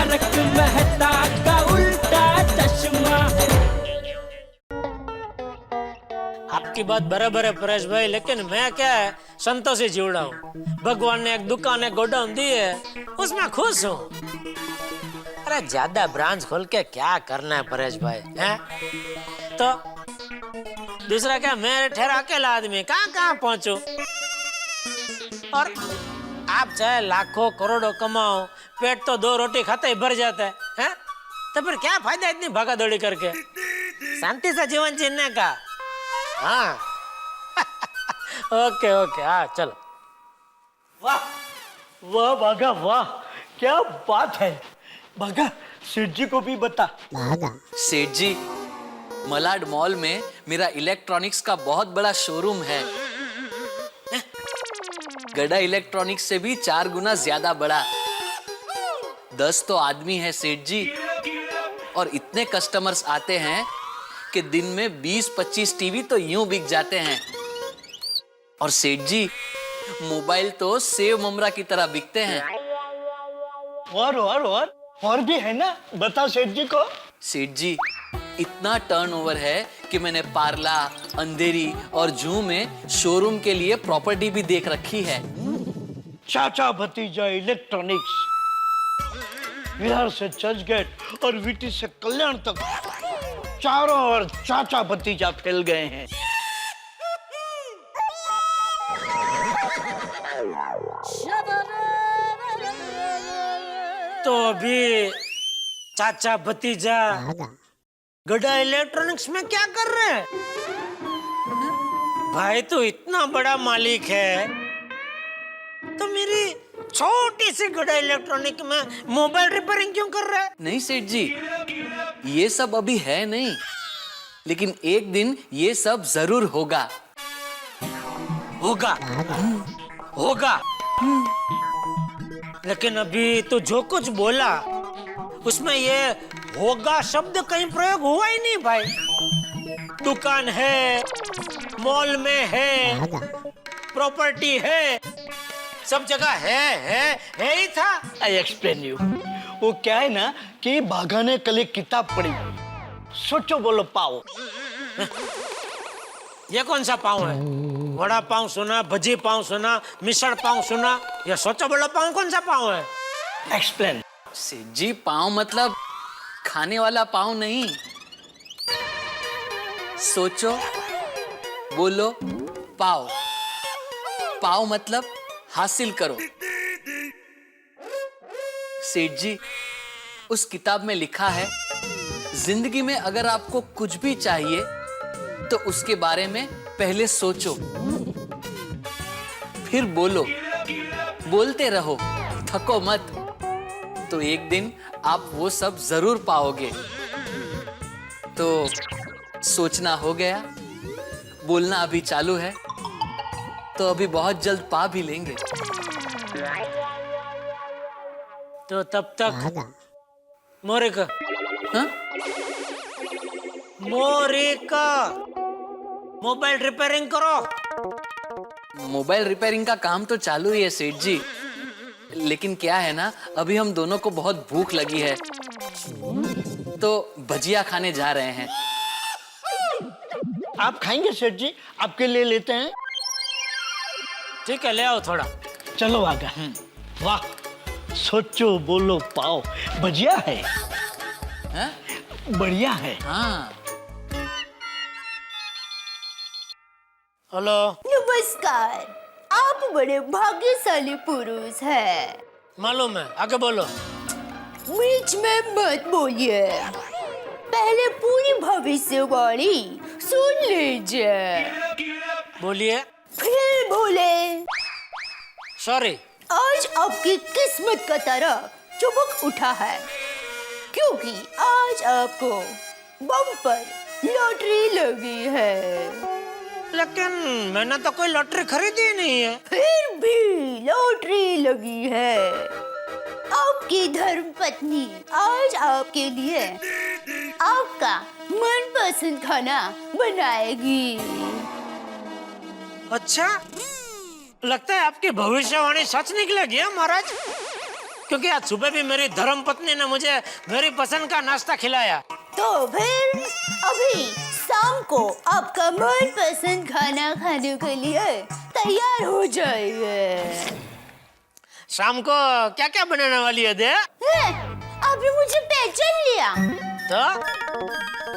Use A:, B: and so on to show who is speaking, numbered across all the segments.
A: तारक मेहता का उल्टा चश्मा।
B: आपकी बात बराबर है परेश भाई, लेकिन मैं क्या है संतोषी जीवड़ा हूँ। भगवान ने एक दुकान एक गोडाउन दी है, उसमें खुश हूँ। अरे ज्यादा ब्रांच खोल के क्या करना है परेश भाई, हैं? तो दूसरा क्या, मैं ठहरा अकेला आदमी कहाँ पहुंचू। और आप चाहे लाखों करोड़ों कमाओ, पेट तो 2 रोटी खाते ही भर जाता है, हैं? तो फिर क्या फायदा इतनी भागा दौड़ी करके, शांति से जीवन जीने का। हाँ ओके ओके, हाँ चलो।
C: वाह वाह भागा वाह, क्या बात है भागा। सेठ जी को भी बता।
D: सेठ जी, मलाड मॉल में मेरा इलेक्ट्रॉनिक्स का बहुत बड़ा शोरूम है। गड़ा इलेक्ट्रॉनिक्स से भी 4 गुना ज्यादा बड़ा। 10 तो आदमी है सेठ जी, और इतने कस्टमर्स आते हैं कि दिन में 20-25 टीवी तो यूं बिक जाते हैं। और सेठ जी, मोबाइल तो सेव ममरा की तरह बिकते हैं।
C: और भी है ना, बता सेठ जी को।
D: सेठ जी, इतना टर्नओवर है कि मैंने पार्ला, अंधेरी और जू में शोरूम के लिए प्रॉपर्टी भी देख रखी है।
C: चाचा भतीजा इलेक्ट्रॉनिक्स, विहार से चर्चगेट और वीटी से कल्याण तक चारों ओर चाचा भतीजा फैल गए हैं।
B: तो अभी चाचा भतीजा गड़ा इलेक्ट्रॉनिक्स में क्या कर रहे हैं? भाई तो इतना बड़ा मालिक है, तो मेरी छोटी सी गड़ा इलेक्ट्रॉनिक में मोबाइल रिपेयरिंग क्यों कर रहा है?
D: नहीं सेठ जी, ये सब अभी है नहीं, लेकिन एक दिन ये सब जरूर होगा।
B: होगा होगा। लेकिन अभी तो जो कुछ बोला उसमें ये होगा शब्द कहीं प्रयोग हुआ ही नहीं भाई। दुकान है, मॉल में है, प्रॉपर्टी है, सब जगह है ही था।
C: I explain you. वो क्या है ना कि भागा ने कल एक किताब पढ़ी, सोचो बोलो पाओ।
B: ये कौन सा पाव है? वड़ा पाव सुना, भजी पाव सुना, मिसल पाव सुना, ये सोचो बोलो पाव कौन सा पाव है?
C: एक्सप्लेन।
D: सेठ जी, पाँव मतलब खाने वाला पाँव नहीं। सोचो बोलो पाओ। पाओ मतलब हासिल करो। सेठ जी, उस किताब में लिखा है, जिंदगी में अगर आपको कुछ भी चाहिए तो उसके बारे में पहले सोचो, फिर बोलो, बोलते रहो, थको मत, तो एक दिन आप वो सब जरूर पाओगे। तो सोचना हो गया, बोलना अभी चालू है, तो अभी बहुत जल्द पा भी लेंगे।
B: तो तब तक मोरिका,
D: हाँ?
B: मोरिका, मोबाइल रिपेयरिंग करो।
D: मोबाइल रिपेयरिंग का काम तो चालू ही है सेठ जी, लेकिन क्या है ना, अभी हम दोनों को बहुत भूख लगी है, तो भजिया खाने जा रहे हैं।
C: आप खाएंगे सेठ जी? आपके लिए लेते हैं।
B: ठीक है, ले आओ थोड़ा।
C: चलो आगा। वाह, सोचो बोलो पाओ, भजिया है।
D: हाँ?
C: बढ़िया है।
D: हाँ।
B: हेलो।
E: नमस्कार, आप बड़े भाग्यशाली पुरुष हैं।
B: मालूम है, आगे बोलो।
E: बीच में मत बोलिए, पहले पूरी भविष्यवाणी सुन लीजिए,
B: बोलिए।
E: फिर बोले।
B: सॉरी।
E: आज आपकी किस्मत का तारा चमक उठा है, क्योंकि आज आपको बम्पर लॉटरी लगी है।
B: लेकिन मैंने तो कोई लॉटरी खरीदी ही नहीं है।
E: फिर भी लॉटरी लगी है। आपकी धर्मपत्नी आज आपके लिए आपका मनपसंद खाना बनाएगी।
B: अच्छा, लगता है आपकी भविष्यवाणी सच निकलेगी महाराज। क्योंकि आज सुबह भी मेरी धर्म पत्नी ने मुझे मेरी पसंद का नाश्ता खिलाया।
E: तो फिर अभी शाम को आपका मनपसंद खाना खाने के लिए तैयार हो जाइए।
B: शाम को क्या क्या बनाने वाली है दे?
E: आपने मुझे पहचान लिया?
B: तो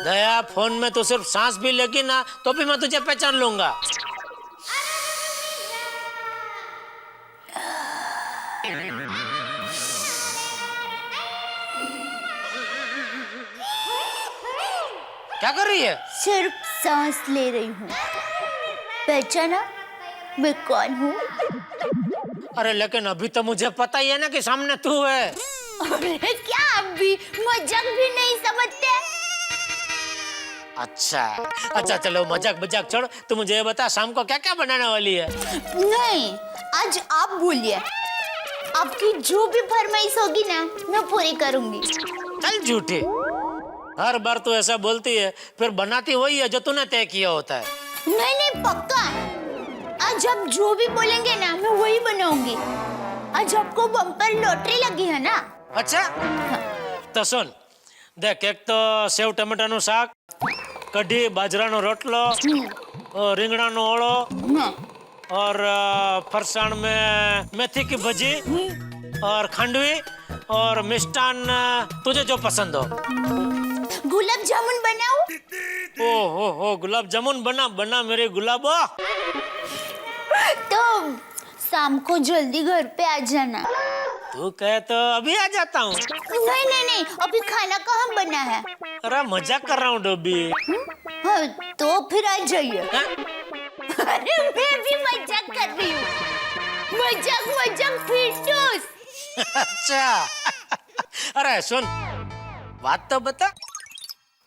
B: दया, फोन में तो सिर्फ सांस भी लेगी ना तो भी मैं तुझे पहचान लूंगा। क्या कर रही है?
E: सिर्फ सांस ले रही हूँ। पहचाना मैं कौन हूँ?
B: अरे लेकिन अभी तो मुझे पता ही है ना कि सामने तू है।
E: अरे क्या आप भी मजाक भी नहीं समझते?
B: अच्छा चलो मजाक छोड़, तू मुझे ये बता शाम को क्या क्या बनाने वाली है?
E: नहीं, आज आप बोलिए। आपकी जो भी फरमाइश होगी ना मैं पूरी करूंगी।
B: चल झूठी, हर बार तू ऐसा बोलती है फिर बनाती वही है जो तूने तय किया होता है।
E: नहीं पक्का, आज आप जो भी बोलेंगे ना मैं वही बनाऊंगी। आज आपको बम्पर लॉटरी लगी है ना?
B: अच्छा तो सुन देख, एक तो सेव टमाटाનું શાક, કઢી બાજરાનો રોટલો, રીંગણાનો ઓળો और फरसाण में मेथी की भजी और खांडवी और मिष्टान तुझे जो पसंद हो।
E: गुलाब जामुन बनाऊं?
B: ओ गुलाब जामुन बना मेरे गुलाबो।
E: तो शाम को जल्दी घर पे आ जाना।
B: तू कहे तो अभी आ जाता हूँ।
E: नहीं, अभी खाना कहाँ बना है?
B: अरे मजाक कर रहा हूँ डोबी।
E: हाँ, तो फिर आ जाइए। अरे मैं भी मजाक कर रही हूँ। मजाक फिटूस।
B: अच्छा अरे सुन, बात तो बता,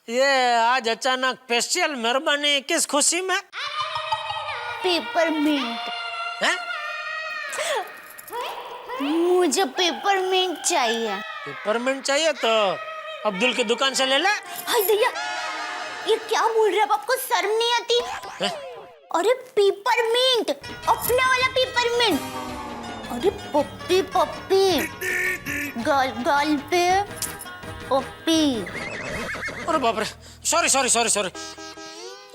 B: ये आज अचानक स्पेशल मेहरबानी किस खुशी में?
E: पेपरमिंट।
B: हैं?
E: मुझे पेपरमिंट चाहिए।
B: पेपरमिंट चाहिए तो अब्दुल की दुकान से ले ले।
E: हाय भैया, ये क्या बोल रहे हैं? आपको शर्म नहीं आती?
B: हैं?
E: अरे पेपरमिंट, अपना वाला पेपरमिंट। अरे पप्पी गाल पे पप्पी।
B: अरे बाप रे, सॉरी।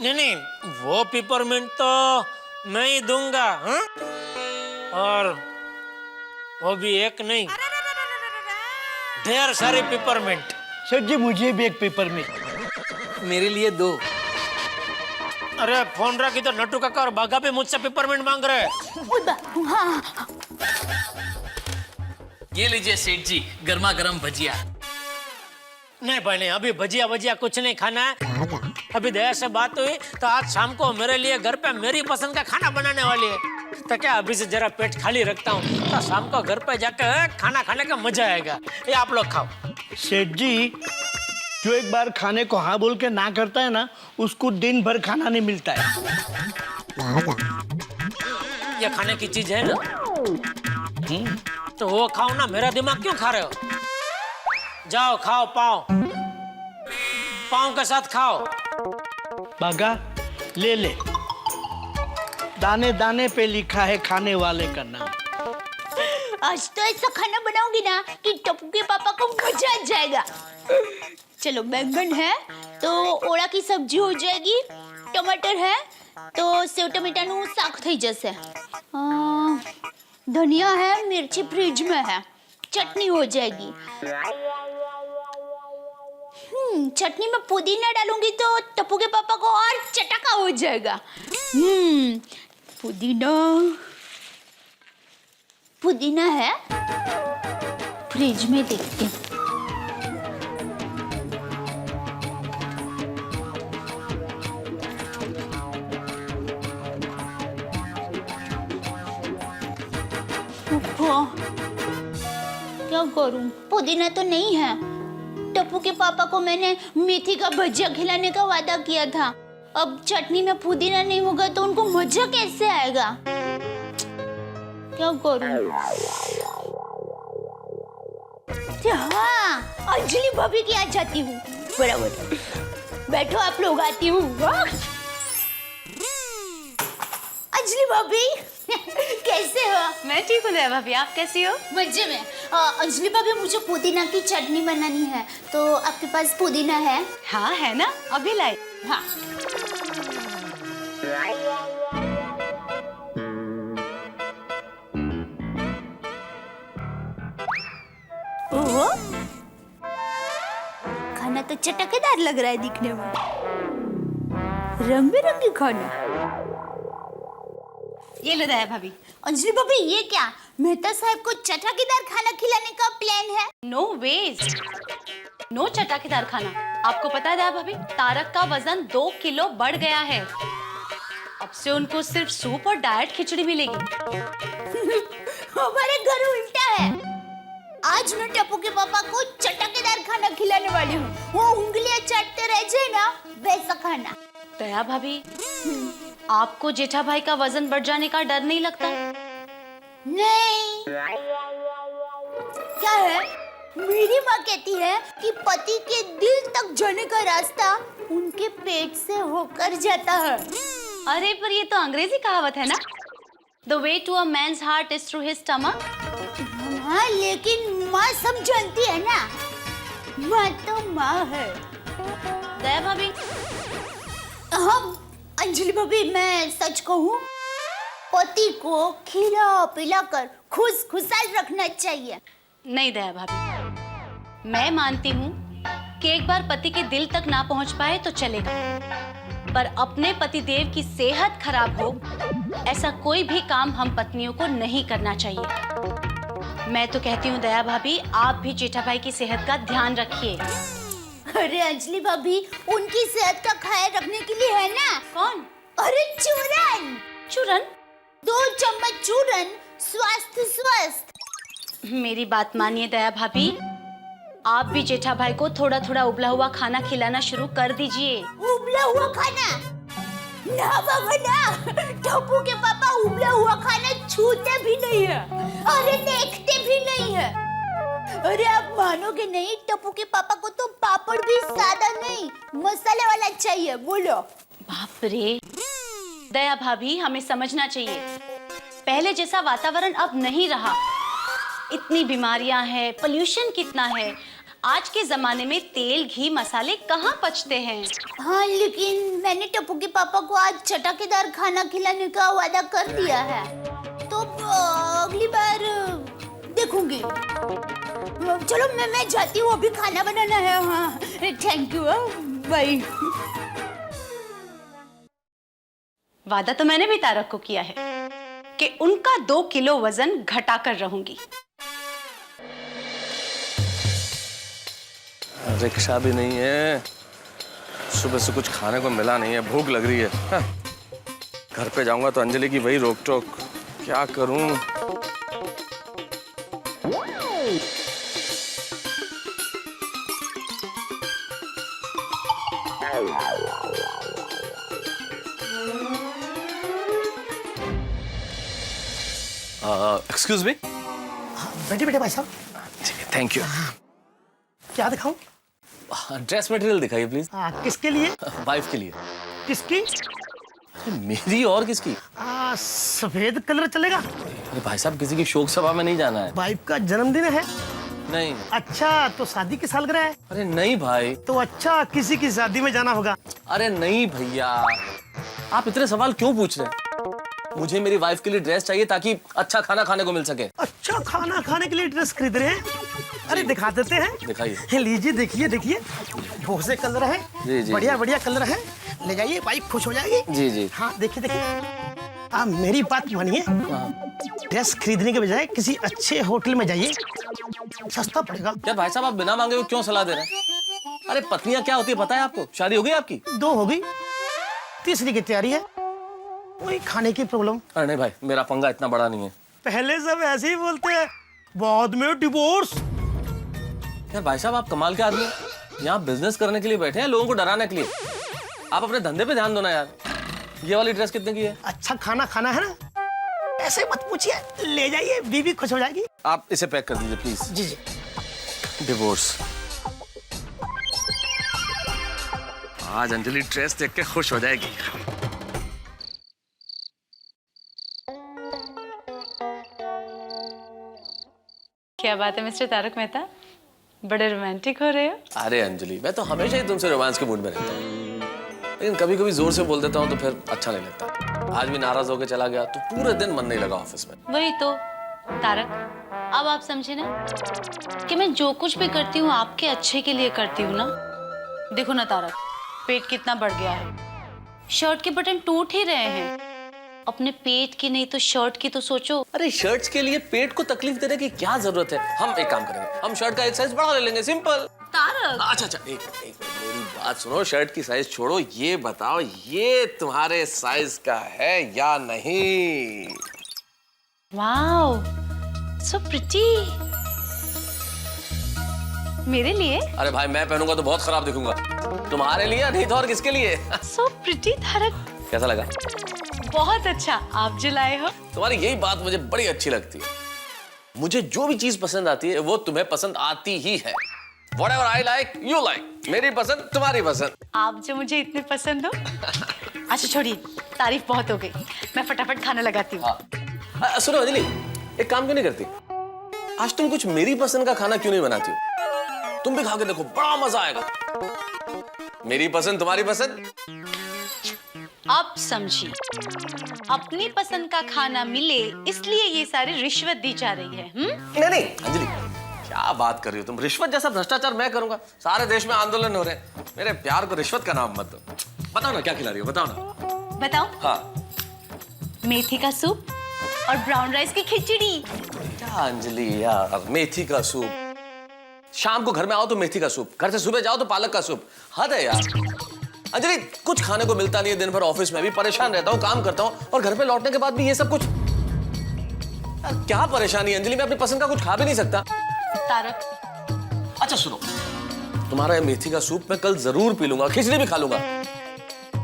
B: नहीं, वो पेपरमिंट तो मैं ही दूंगा। हाँ? और वो भी एक नहीं, ढेर सारे पेपरमिंट।
C: सेठ जी मुझे भी एक पेपरमिंट।
D: मेरे लिए 2।
B: अरे फोन रखी तो नट्टू काका और बागा भी मुझसे पेपरमिंट मांग रहे हैं।
E: हाँ।
D: ये लीजिए सेठ जी, गर्मा गर्म भजिया।
B: नहीं भाई नहीं, अभी भजिया कुछ नहीं खाना है। अभी दया से बात हुई तो आज शाम को मेरे लिए घर पे मेरी पसंद का खाना बनाने वाली है। तो क्या अभी से जरा पेट खाली रखता हूँ तो शाम को घर पे जाकर खाना खाने का मजा आएगा। ये आप लोग खाओ।
C: सेठ जी, जो एक बार खाने को हाँ बोल के ना करता है ना, उसको दिन भर खाना नहीं मिलता है।
B: ये खाने की चीज है ना, तो वो खाओ ना, मेरा दिमाग क्यों खा रहे हो? जाओ खाओ, पाँव के साथ खाओ।
C: बागा ले, दाने दाने पे लिखा है खाने वाले का नाम।
E: आज तो ऐसा खाना बनाऊंगी ना कि टप्पू के पापा को मजा आ जाएगा। चलो, बैंगन है तो ओड़ा की सब्जी हो जाएगी, टमाटर है तो सेव टमाटाનું શાક થઈ જશે, धनिया है, मिर्ची फ्रिज में है, चटनी हो जाएगी। चटनी में पुदीना डालूंगी तो टप्पू के पापा को और चटका हो जाएगा। पुदीना है, फ्रिज में देखते हैं। क्या करूं? पुदीना तो नहीं है। टप्पू के पापा को मैंने मेथी का भजिया खिलाने का वादा किया था। अब चटनी में पुदीना नहीं होगा तो उनको मजा कैसे आएगा? क्या करूं? हाँ, अंजलि भाभी की आ जाती हूँ। बराबर, बैठो आप लोग, आती हूँ। अंजलि भाभी कैसे हो?
F: मैं ठीक हूँ दया भाभी, आप कैसी हो?
E: मजे में। अंजलि भाभी मुझे पुदीना की चटनी बनानी है, तो आपके पास पुदीना है?
F: हाँ है ना, अभी लाए।
E: हाँ। ओहो, खाना तो चटकेदार लग रहा है दिखने में, रंग बिरंगी खाना।
F: ये लो दया भाभी।
E: अंजलि भाभी ये क्या, मेहता साहब को चटकेदार खाना खिलाने का प्लान है?
F: नो वेस्ट, नो चटाकेदार खाना। आपको पता है दया भाभी, तारक का वजन 2 किलो बढ़ गया है। अब से उनको सिर्फ सूप और डाइट खिचड़ी मिलेगी।
E: हमारे घर उल्टा है। आज मैं टप्पू के पापा को चटकेदार खाना खिलाने वाली हूँ। वो उंगलियां चाटते रह जाए ना, वैसा खाना।
F: दया भाभी, आपको जेठा भाई का वजन बढ़ जाने का डर नहीं लगता?
E: नहीं। क्या है, मेरी माँ कहती है कि पति के दिल तक जाने का रास्ता उनके पेट से होकर जाता है।
F: अरे पर ये तो अंग्रेजी कहावत है ना, The way to a man's heart is through his stomach.
E: हाँ, लेकिन माँ सब जानती है ना, माँ तो माँ है।
F: दया भाभी,
E: हम अंजलि भाभी, मैं सच कहूँ, पति को खिला पिला कर खुश खुशहाल रखना चाहिए।
F: नहीं दया भाभी, मैं मानती हूँ कि एक बार पति के दिल तक ना पहुँच पाए तो चलेगा, पर अपने पति देव की सेहत खराब हो ऐसा कोई भी काम हम पत्नियों को नहीं करना चाहिए। मैं तो कहती हूँ दया भाभी, आप भी जेठा भाई की सेहत का ध्यान रखिए।
E: अरे अंजलि भाभी, उनकी सेहत का ख्याल रखने के लिए है ना।
F: कौन?
E: अरे चूरन।
F: चूरन?
E: 2 चम्मच चूरन, स्वास्थ्य स्वस्थ।
F: मेरी बात मानिए दया भाभी, आप भी जेठा भाई को थोड़ा थोड़ा उबला हुआ खाना खिलाना शुरू कर दीजिए।
E: उबला हुआ खाना? ना बाबा ना, टप्पू के पापा उबला हुआ खाना छूते भी नहीं है, अरे देखते भी नहीं है। अरे आप मानोगे नहीं, टप्पू के पापा को तो पापड़ भी सादा नहीं, मसाले वाला चाहिए। बोलो।
F: बाप रे, दया भाभी हमें समझना चाहिए, पहले जैसा वातावरण अब नहीं रहा। इतनी बीमारियां हैं, पोल्यूशन कितना है। आज के जमाने में तेल घी मसाले कहाँ पचते हैं।
E: हाँ, लेकिन मैंने टप्पू के पापा को आज चटकेदार खाना खिलाने का वादा कर दिया है, तो अगली बार देखूंगी। चलो मैं जाती हूँ, अभी खाना बनाना है। हाँ, थैंक यू, बाय।
F: वादा तो मैंने भी तारक को किया है कि उनका 2 किलो वजन घटा कर रहूंगी।
G: रिक्शा भी नहीं है, सुबह से कुछ खाने को मिला नहीं है, भूख लग रही है। हाँ। घर पे जाऊंगा तो अंजलि की वही रोक टोक, क्या करूं? Excuse me.
H: बैठे बैठे भाई साहब।
G: Thank you.
H: क्या दिखाऊं?
G: ड्रेस मटेरियल दिखाइए प्लीज।
H: किसके लिए?
G: वाइफ के लिए।
H: किसकी?
G: मेरी और किसकी?
H: सफेद कलर चलेगा?
G: अरे भाई साहब, किसी की शोक सभा में नहीं जाना है।
H: वाइफ का जन्मदिन है?
G: नहीं।
H: अच्छा, तो शादी की सालगिरह है?
G: अरे नहीं भाई।
H: तो अच्छा, किसी की शादी में जाना होगा।
G: अरे नहीं भैया, आप इतने सवाल क्यों पूछ रहे हैं? मुझे मेरी वाइफ के लिए ड्रेस चाहिए ताकि अच्छा खाना खाने को मिल सके।
H: अच्छा खाना खाने के लिए ड्रेस खरीद रहे हैं? अरे दिखा देते हैं।
G: दिखाइए।
H: लीजिए, देखिए देखिए, बहुत से कलर है।
G: जी, जी,
H: बढ़िया बढ़िया कलर है, ले जाइए, वाइफ खुश हो जाएगी।
G: जी जी।
H: हाँ, देखिए देखिए, आप मेरी बात मानिए, ड्रेस खरीदने के बजाय किसी अच्छे होटल में जाइए, सस्ता पड़ेगा।
G: यार भाई साहब, आप बिना मांगे हुए क्यों सलाह दे रहे हैं? अरे पत्नियां क्या होती है पता है आपको? शादी हो गई आपकी?
H: 2 हो गई, तीसरी की तैयारी है, वही खाने की प्रॉब्लम।
G: अरे नहीं भाई, मेरा पंगा इतना बड़ा नहीं है।
H: पहले सब ऐसे ही बोलते हैं, बाद में डिवोर्स।
G: यार भाई साहब, आप कमाल के आदमी हैं। यहाँ बिजनेस करने के लिए बैठे हैं, लोगों को डराने के लिए। आप अपने धंधे पे ध्यान दो ना यार। ये वाली ड्रेस कितने की है?
H: अच्छा खाना खाना है ना, ऐसे मत पूछिए, ले जाइए, बीवी खुश हो जाएगी।
G: आप इसे पैक कर दीजिए प्लीज।
H: Ji ji.
G: डिवोर्स। आज अंजलि ड्रेस देख के खुश हो जाएगी।
F: क्या बात है मिस्टर तारक मेहता, बड़े रोमांटिक हो रहे हो।
G: अरे अंजलि, मैं तो हमेशा ही तुमसे रोमांस के मूड में रहता हूँ, लेकिन कभी कभी जोर से बोल देता हूँ तो फिर अच्छा नहीं लगता। आज भी नाराज होकर चला गया तो पूरे दिन मन नहीं लगा ऑफिस में।
F: वही तो तारक, अब आप समझे ना कि मैं जो कुछ भी करती हूँ आपके अच्छे के लिए करती हूँ ना। देखो ना तारक, पेट कितना बढ़ गया है, शर्ट के बटन टूट ही रहे हैं। अपने पेट की नहीं तो शर्ट की तो सोचो।
G: अरे शर्ट्स के लिए पेट को तकलीफ देने की क्या जरूरत है? हम एक काम करेंगे, हम शर्ट का एक साइज बढ़ा ले लेंगे, सिंपल।
F: तारक,
G: अच्छा, एक मेरी बात सुनो, शर्ट की साइज छोड़ो, ये बताओ ये तुम्हारे साइज का है या नहीं?
F: Wow, so pretty. मेरे लिए?
G: अरे भाई, मैं पहनूंगा तो बहुत खराब दिखूंगा। तुम्हारे लिए नहीं तो और किसके लिए?
F: So pretty Tarak.
G: कैसा लगा?
F: बहुत अच्छा, आप जो लाए हो।
G: तुम्हारी यही बात मुझे बड़ी अच्छी लगती है। मुझे जो भी चीज पसंद आती है वो तुम्हें पसंद आती ही है। Whatever I like, you like। मेरी पसंद तुम्हारी पसंद।
F: आप जो मुझे इतने पसंद हो। अच्छा छोड़िए, तारीफ बहुत हो गई, मैं फटाफट खाना लगाती हूँ।
G: हाँ। सुनो अंजलि, एक काम क्यों नहीं करती? आज तुम कुछ मेरी पसंद का खाना क्यों नहीं बनाती हो? तुम भी खा के देखो, बड़ा मजा आएगा। मेरी पसंद तुम्हारी पसंद।
F: अब समझिए, अपनी पसंद का खाना मिले इसलिए ये सारी रिश्वत दी जा रही है।
G: नहीं अंजलि, क्या बात कर रही हो तुम? रिश्वत जैसा भ्रष्टाचार मैं करूंगा? सारे देश में आंदोलन हो रहे हैं। मेरे प्यार को रिश्वत का नाम मत दो। बताओ ना क्या खिला रही हो, बताओ ना।
F: बताओ?
G: हाँ,
F: मेथी का सूप और ब्राउन राइस की खिचड़ी।
G: क्या अंजलि यार, मेथी का सूप? शाम को घर में आओ तो मेथी का सूप, घर से सुबह जाओ तो पालक का सूप। हद है यार अंजलि, कुछ खाने को मिलता नहीं है। दिन भर ऑफिस में भी परेशान रहता हूँ, काम करता हूँ, और घर पे लौटने के बाद भी ये सब कुछ। यार क्या परेशानी अंजलि, मैं अपनी पसंद का कुछ खा भी नहीं सकता।
F: तारक,
G: अच्छा सुनो, तुम्हारा ये मेथी का सूप मैं कल जरूर पी लूंगा, खिचड़ी भी खा लूंगा,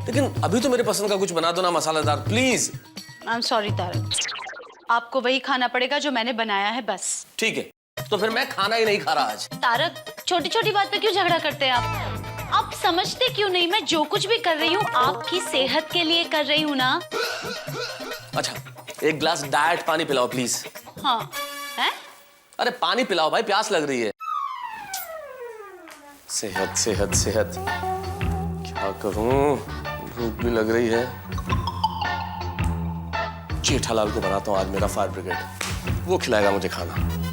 G: लेकिन अभी तो मेरे पसंद का कुछ बना दो ना, मसालेदार please.
F: I am sorry Tarak, आपको वही खाना पड़ेगा जो मैंने बनाया है, बस।
G: ठीक है, तो फिर मैं खाना ही नहीं खा रहा आज।
F: तारक, छोटी छोटी बात पे क्यों झगड़ा करते हैं आप समझते क्यों नहीं? मैं जो कुछ भी कर रही हूँ आपकी सेहत के लिए कर रही हूँ ना।
G: अच्छा, एक ग्लास डाइट पानी पिलाओ प्लीज।
F: हाँ है?
G: अरे पानी पिलाओ भाई, प्यास लग रही है। सेहत सेहत सेहत, क्या करूं, भूख भी लग रही है। जेठालाल को बनाता हूं आज मेरा फायर ब्रिगेड, वो खिलाएगा मुझे खाना।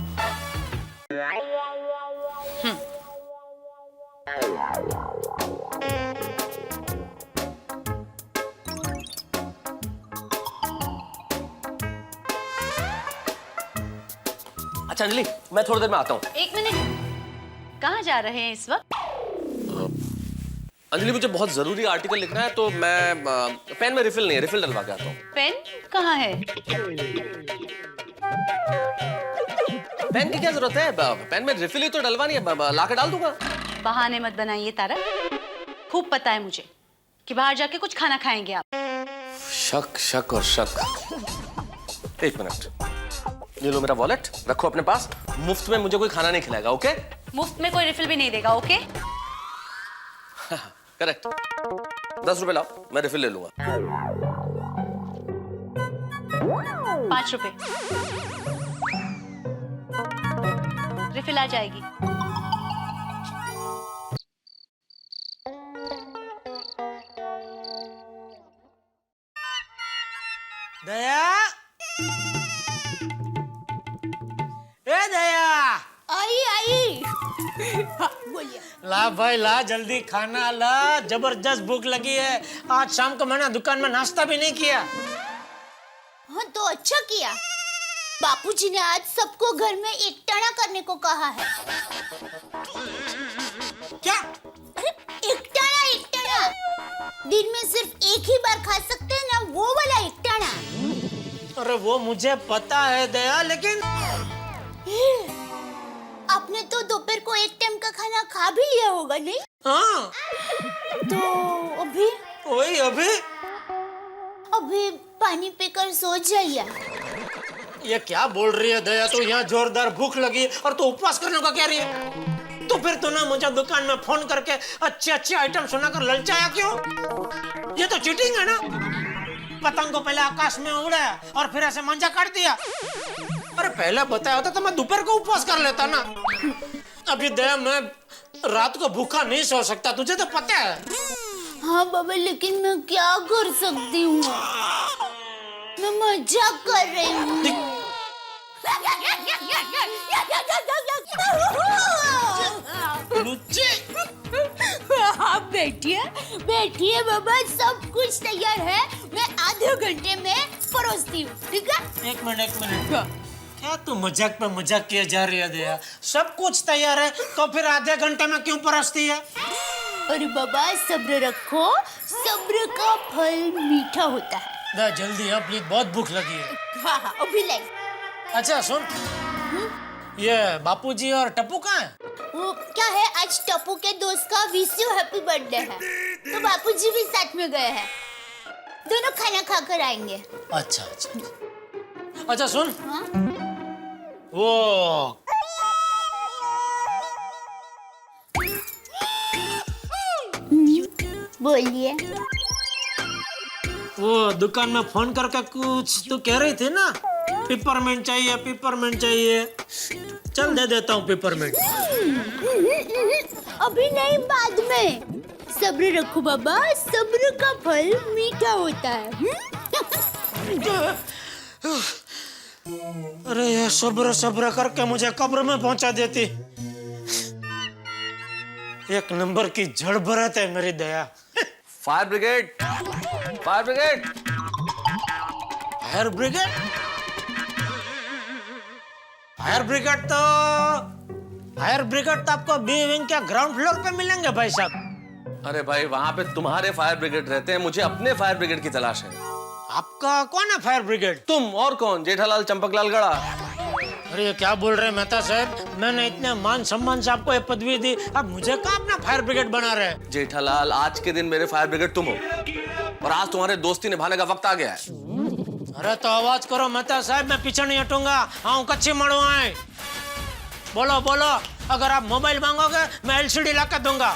G: अच्छा अंजलि, मैं थोड़ी देर में आता हूँ।
F: एक मिनट, कहाँ जा रहे हैं इस वक्त?
G: अंजलि, मुझे बहुत जरूरी आर्टिकल लिखना है, तो मैं पेन में रिफिल नहीं है, रिफिल डलवा के आता हूँ।
F: पेन कहाँ है?
G: पेन की क्या जरूरत है? पेन में रिफिल ही तो डलवानी है, लाके डाल दूंगा।
F: बहाने मत बनाइए तारक, खूब पता है मुझे कि बाहर जाके कुछ खाना खाएंगे आप।
G: शक शक और शक। एक मिनट, ये लो मेरा वॉलेट, रखो अपने पास। मुफ्त में मुझे कोई खाना नहीं खिलाएगा, ओके?
F: मुफ्त में कोई रिफिल भी नहीं देगा, ओके?
G: करेक्ट। 10 रुपए लाओ, मैं रिफिल ले लूंगा।
F: 5 रुपए। रिफिल आ जाएगी।
B: दया, ए दया,
E: आई बोलिए।
B: ला भाई ला, जल्दी खाना ला, जबरदस्त भूख लगी है। आज शाम को मैंने दुकान में नाश्ता भी नहीं किया।
E: हाँ तो अच्छा किया, बापूजी ने आज सबको घर में एकटाना करने को कहा है।
B: क्या?
E: अरे एकटाना, दिन में सिर्फ एक ही बार खा सकते हैं ना, वो वाला एकटाना।
B: अरे वो मुझे पता है दया, लेकिन
E: आपने तो दोपहर को एक टाइम का खाना खा भी लिया होगा, नहीं?
B: हाँ,
E: तो अभी अभी पानी पीकर सो जाइए।
B: ये क्या बोल रही है दया? तो यहाँ जोरदार भूख लगी और तो उपवास करने का कह रही है? तो फिर तो ना मुझे दुकान में फोन करके अच्छे अच्छे आइटम सुनाकर ललचाया क्यों? ये तो चीटिंग है ना। पतंग को पहले आकाश में उड़ाया और फिर ऐसे मंजा काट दिया। अरे पहले बताया होता तो मैं दोपहर को उपवास कर लेता ना। अभी दया मैं रात को भूखा नहीं सो सकता, तुझे तो पता है।
E: हाँ बाबा, लेकिन मैं क्या कर सकती हूँ, मैं मजाक कर रही हूँ। आप बैठिए बैठिए बाबा, सब कुछ तैयार है, मैं आधे घंटे में परोसती हूँ, ठीक है?
B: एक मिनट क्या तू मजाक पे मजाक किया जा रही है दया? सब कुछ तैयार है तो फिर आधे घंटे में क्यों परोसती है?
E: अरे बाबा सब्र रखो, सब्र का फल मीठा होता है।
B: दया जल्दी आ प्लीज, बहुत भूख लगी है।
E: हाँ हाँ अभी लाई।
B: अच्छा सुन, ये बापूजी और टप्पू कहाँ है?
E: वो क्या है, आज टप्पू के दोस्त का विश यू हैप्पी बर्थडे है, तो बापूजी भी साथ में गए हैं, दोनों खाना खाकर आएंगे।
B: अच्छा सुन,
E: हाँ?
B: वो
E: बोलिए।
B: वो दुकान में फोन करके कुछ तो कह रही थी ना, पिपरमेंट चाहिए। चल दे देता हूँ पिपरमेंट।
E: अभी नहीं, बाद में। सब्र रखो बाबा, सब्र का फल मीठा होता है।
B: अरे ये सब्र करके मुझे कब्र में पहुंचा देती। एक नंबर की जड़ भरत है मेरी दया।
G: Fire brigade.
B: फायर ब्रिगेड तो आपको बी विंग के ग्राउंड फ्लोर पे मिलेंगे भाई साहब।
G: अरे भाई वहां पे तुम्हारे फायर ब्रिगेड रहते हैं, मुझे अपने फायर ब्रिगेड की तलाश है।
B: आपका कौन है फायर ब्रिगेड?
G: तुम और कौन? जेठालाल चंपकलाल गड़ा।
B: अरे ये क्या बोल रहे हैं मेहता साहब? मैंने इतने मान सम्मान से आपको ये पदवी दी, अब मुझे कहाँ अपना फायर ब्रिगेड बना रहे हैं?
G: जेठालाल, आज के दिन मेरे फायर ब्रिगेड तुम हो, और आज तुम्हारे दोस्ती निभाने का वक्त आ गया है।
B: अरे तो आवाज करो मेहता साहब, मैं पीछे नहीं हटूंगा। हाँ कच्ची मड़ो आए। बोलो, अगर आप मोबाइल मांगोगे मैं एलसीडी लाकर दूंगा,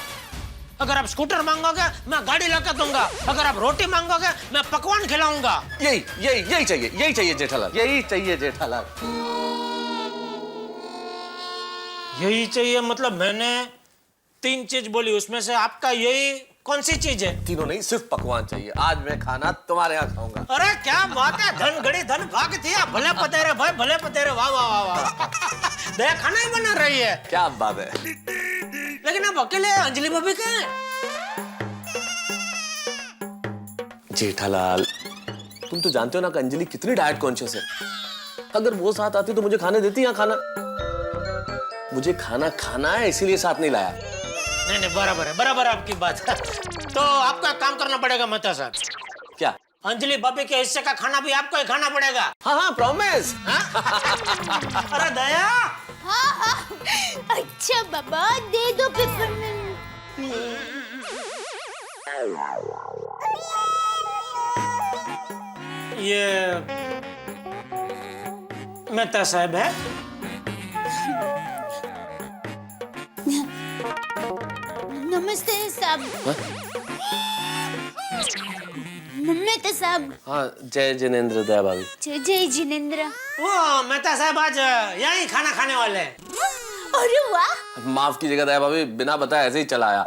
B: अगर आप स्कूटर मांगोगे मैं गाड़ी लाकर दूंगा, अगर आप रोटी मांगोगे मैं पकवान खिलाऊंगा।
G: यही चाहिए जेठालाल, यही चाहिए जेठालाल।
B: यही चाहिए मतलब मैंने 3 चीज बोली, उसमें से आपका यही कौन सी चीज है?
G: तीनों नहीं, सिर्फ पकवान चाहिए। आज मैं खाना तुम्हारे यहाँ खाऊंगा।
B: अरे क्या बात है, धन घड़ी धन भाग थी। भले पतेरे भाई, भले पतेरे। वाह वाह वाह वाह। दया खाना ही बना रही है।
G: क्या बात है।
B: लेकिन अब अकेले अंजलि भाभी कहाँ है?
G: जेठालाल, तुम तो जानते हो ना कि अंजलि कितनी डाइट कॉन्शियस है। अगर वो साथ आती तो मुझे खाने देती। यहाँ खाना मुझे खाना है, इसीलिए साथ नहीं लाया।
B: नहीं बराबर आपकी बात। तो आपको एक काम करना पड़ेगा मेहता साहब।
G: क्या?
B: अंजलि भाभी के हिस्से का खाना भी आपको ही खाना पड़ेगा।
G: हाँ प्रॉमिस।
B: अरे दया।
E: हाँ अच्छा बाबा, दे दो पेपरमेंट।
B: ये मेहता साहब है।
E: नमस्ते साहब। मेहता साहब।
G: हाँ जय जिनेंद्र दया भाभी।
E: जय जिनेंद्र।
B: वो मेहता साहब आज यही खाना खाने वाले हैं।
E: अरे वाह।
G: माफ कीजिएगा दया भाभी, बिना बताए ऐसे ही चला आया।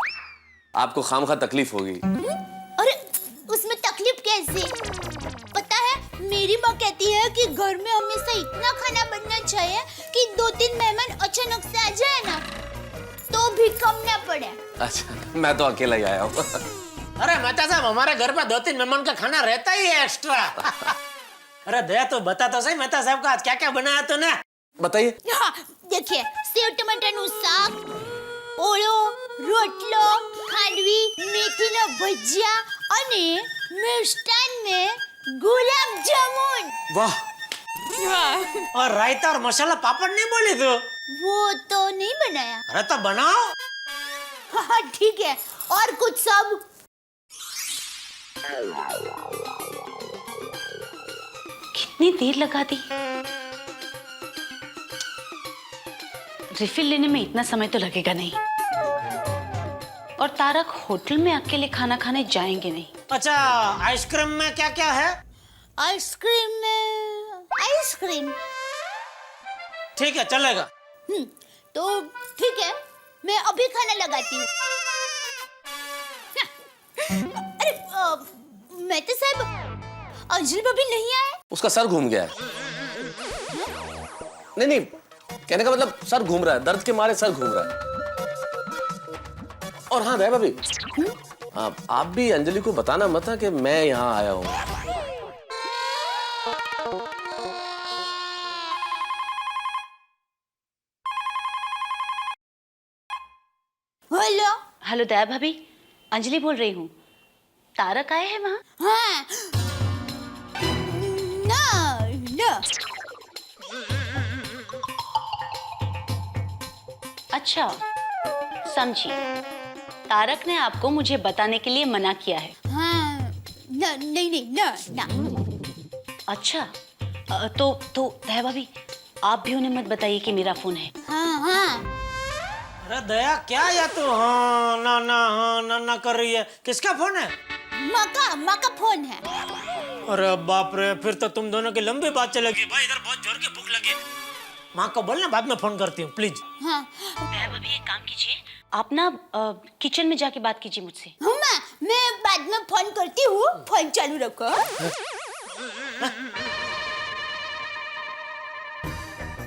G: आपको खामखा तकलीफ होगी।
E: अरे उसमें तकलीफ कैसी? पता है मेरी माँ कहती है कि घर में हमेशा इतना खाना बनना चाहिए कि 2-3 मेहमान अचानक से आ जाए ना तो भी कम ना पड़े।
G: अच्छा, मैं तो अकेला ही आया हूँ।
B: अरे मेहता साहब, हमारे घर पर 2-3 मेहमान का खाना रहता ही है एक्स्ट्रा। अरे दया तो बता तो सही, मेहता साहब का आज क्या क्या बनाया तूने?
G: बताइए।
E: हाँ देखिए, सेव टमाटरનું શાક, ઓળો, રોટલો, ખાંડવી, મેથીના ભજીયા અને મિષ્ટાન में गुलाब जामुन।
G: वाह।
B: और रायता और मसाला पापड़ नहीं बोली तू?
E: वो तो नहीं बनाया।
B: अरे तो बनाओ।
E: हाँ ठीक है, और कुछ सब।
F: कितनी देर लगा दी? रिफिल लेने में इतना समय तो लगेगा नहीं, और तारक होटल में अकेले खाना खाने जाएंगे नहीं।
B: अच्छा, आइसक्रीम में क्या क्या है?
E: आइसक्रीम में आइसक्रीम
B: ठीक है चलेगा।
E: तो ठीक है, मैं अभी खाना लगाती हूँ। अरे मेहता साहब, अंजलि भाभी नहीं आए?
G: उसका सर घूम गया है। नहीं नहीं, कहने का मतलब सर घूम रहा है, दर्द के मारे सर घूम रहा है। और हाँ दया भाभी, आप भी अंजलि को बताना मत कि मैं यहाँ आया हूँ।
E: हेलो।
F: हेलो दया भाभी, अंजलि बोल रही हूँ। तारक आए हैं वहाँ?
E: हाँ। ना ना।
F: अच्छा, समझी। तारक ने आपको मुझे बताने के लिए मना किया है।
E: हाँ। ना नहीं नहीं ना ना।
F: अच्छा, तो दया भाभी, आप भी उन्हें मत बताइए कि मेरा फोन है।
E: हाँ हाँ।
B: अरे दया क्या या तू हाँ ना कर रही है? किसका फोन है?
E: माँ का फोन है।
B: अरे बाप रे, फिर तो तुम दोनों की लंबी बात चलेगी। भाई इधर बहुत जोर की भूख लगी। माँ को बोलना बाद में फोन करती हूँ प्लीज।
E: हाँ।
F: दया भाभी एक काम कीजिए, आप ना किचन में जाके बात कीजिए मुझसे।
E: मैं बाद में फोन करती हूँ, फोन चालू रखो।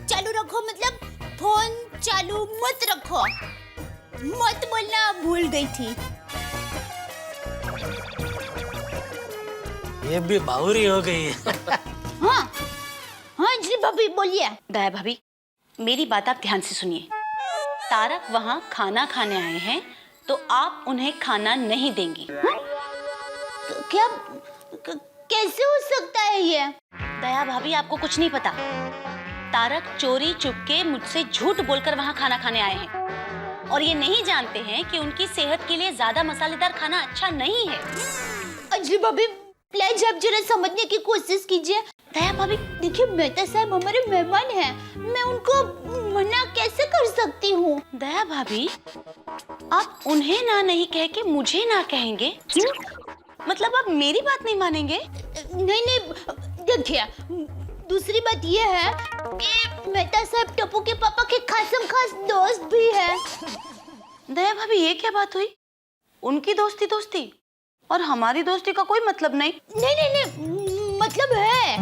E: चालू रखो मतलब फोन चालू मत रखो। मत बोलना भूल गई थी।
B: ये भी बाहुरी हो गई है।
E: हाँ हाँ जी भाभी बोलिए।
F: दया भाभी, मेरी बात आप ध्यान से सुनिए। तारक वहाँ खाना खाने आए हैं, तो आप उन्हें खाना नहीं देंगी।
E: क्या कैसे हो सकता है ये?
F: दया भाभी, आपको कुछ नहीं पता। तारक चोरी चुपके मुझसे झूठ बोलकर वहाँ खाना खाने आए हैं और ये नहीं जानते हैं कि उनकी सेहत के लिए ज्यादा मसालेदार खाना अच्छा नहीं है।
E: अंजलि भाभी प्लीज आप जरा समझने की कोशिश कीजिए।
F: दया भाभी,
E: देखिए मेहता साहब हमारे मेहमान हैं, मैं उनको मना कैसे कर सकती हूँ?
F: दया भाभी, आप उन्हें ना नहीं कह के मुझे ना कहेंगे? मतलब आप मेरी बात नहीं मानेंगे?
E: नहीं देखिए, दूसरी बात ये है कि मेहता साहब टप्पू के पापा के खासम खास दोस्त भी है।
F: दया भाभी, ये क्या बात हुई? उनकी दोस्ती और हमारी दोस्ती का कोई मतलब नहीं।
E: नहीं मतलब है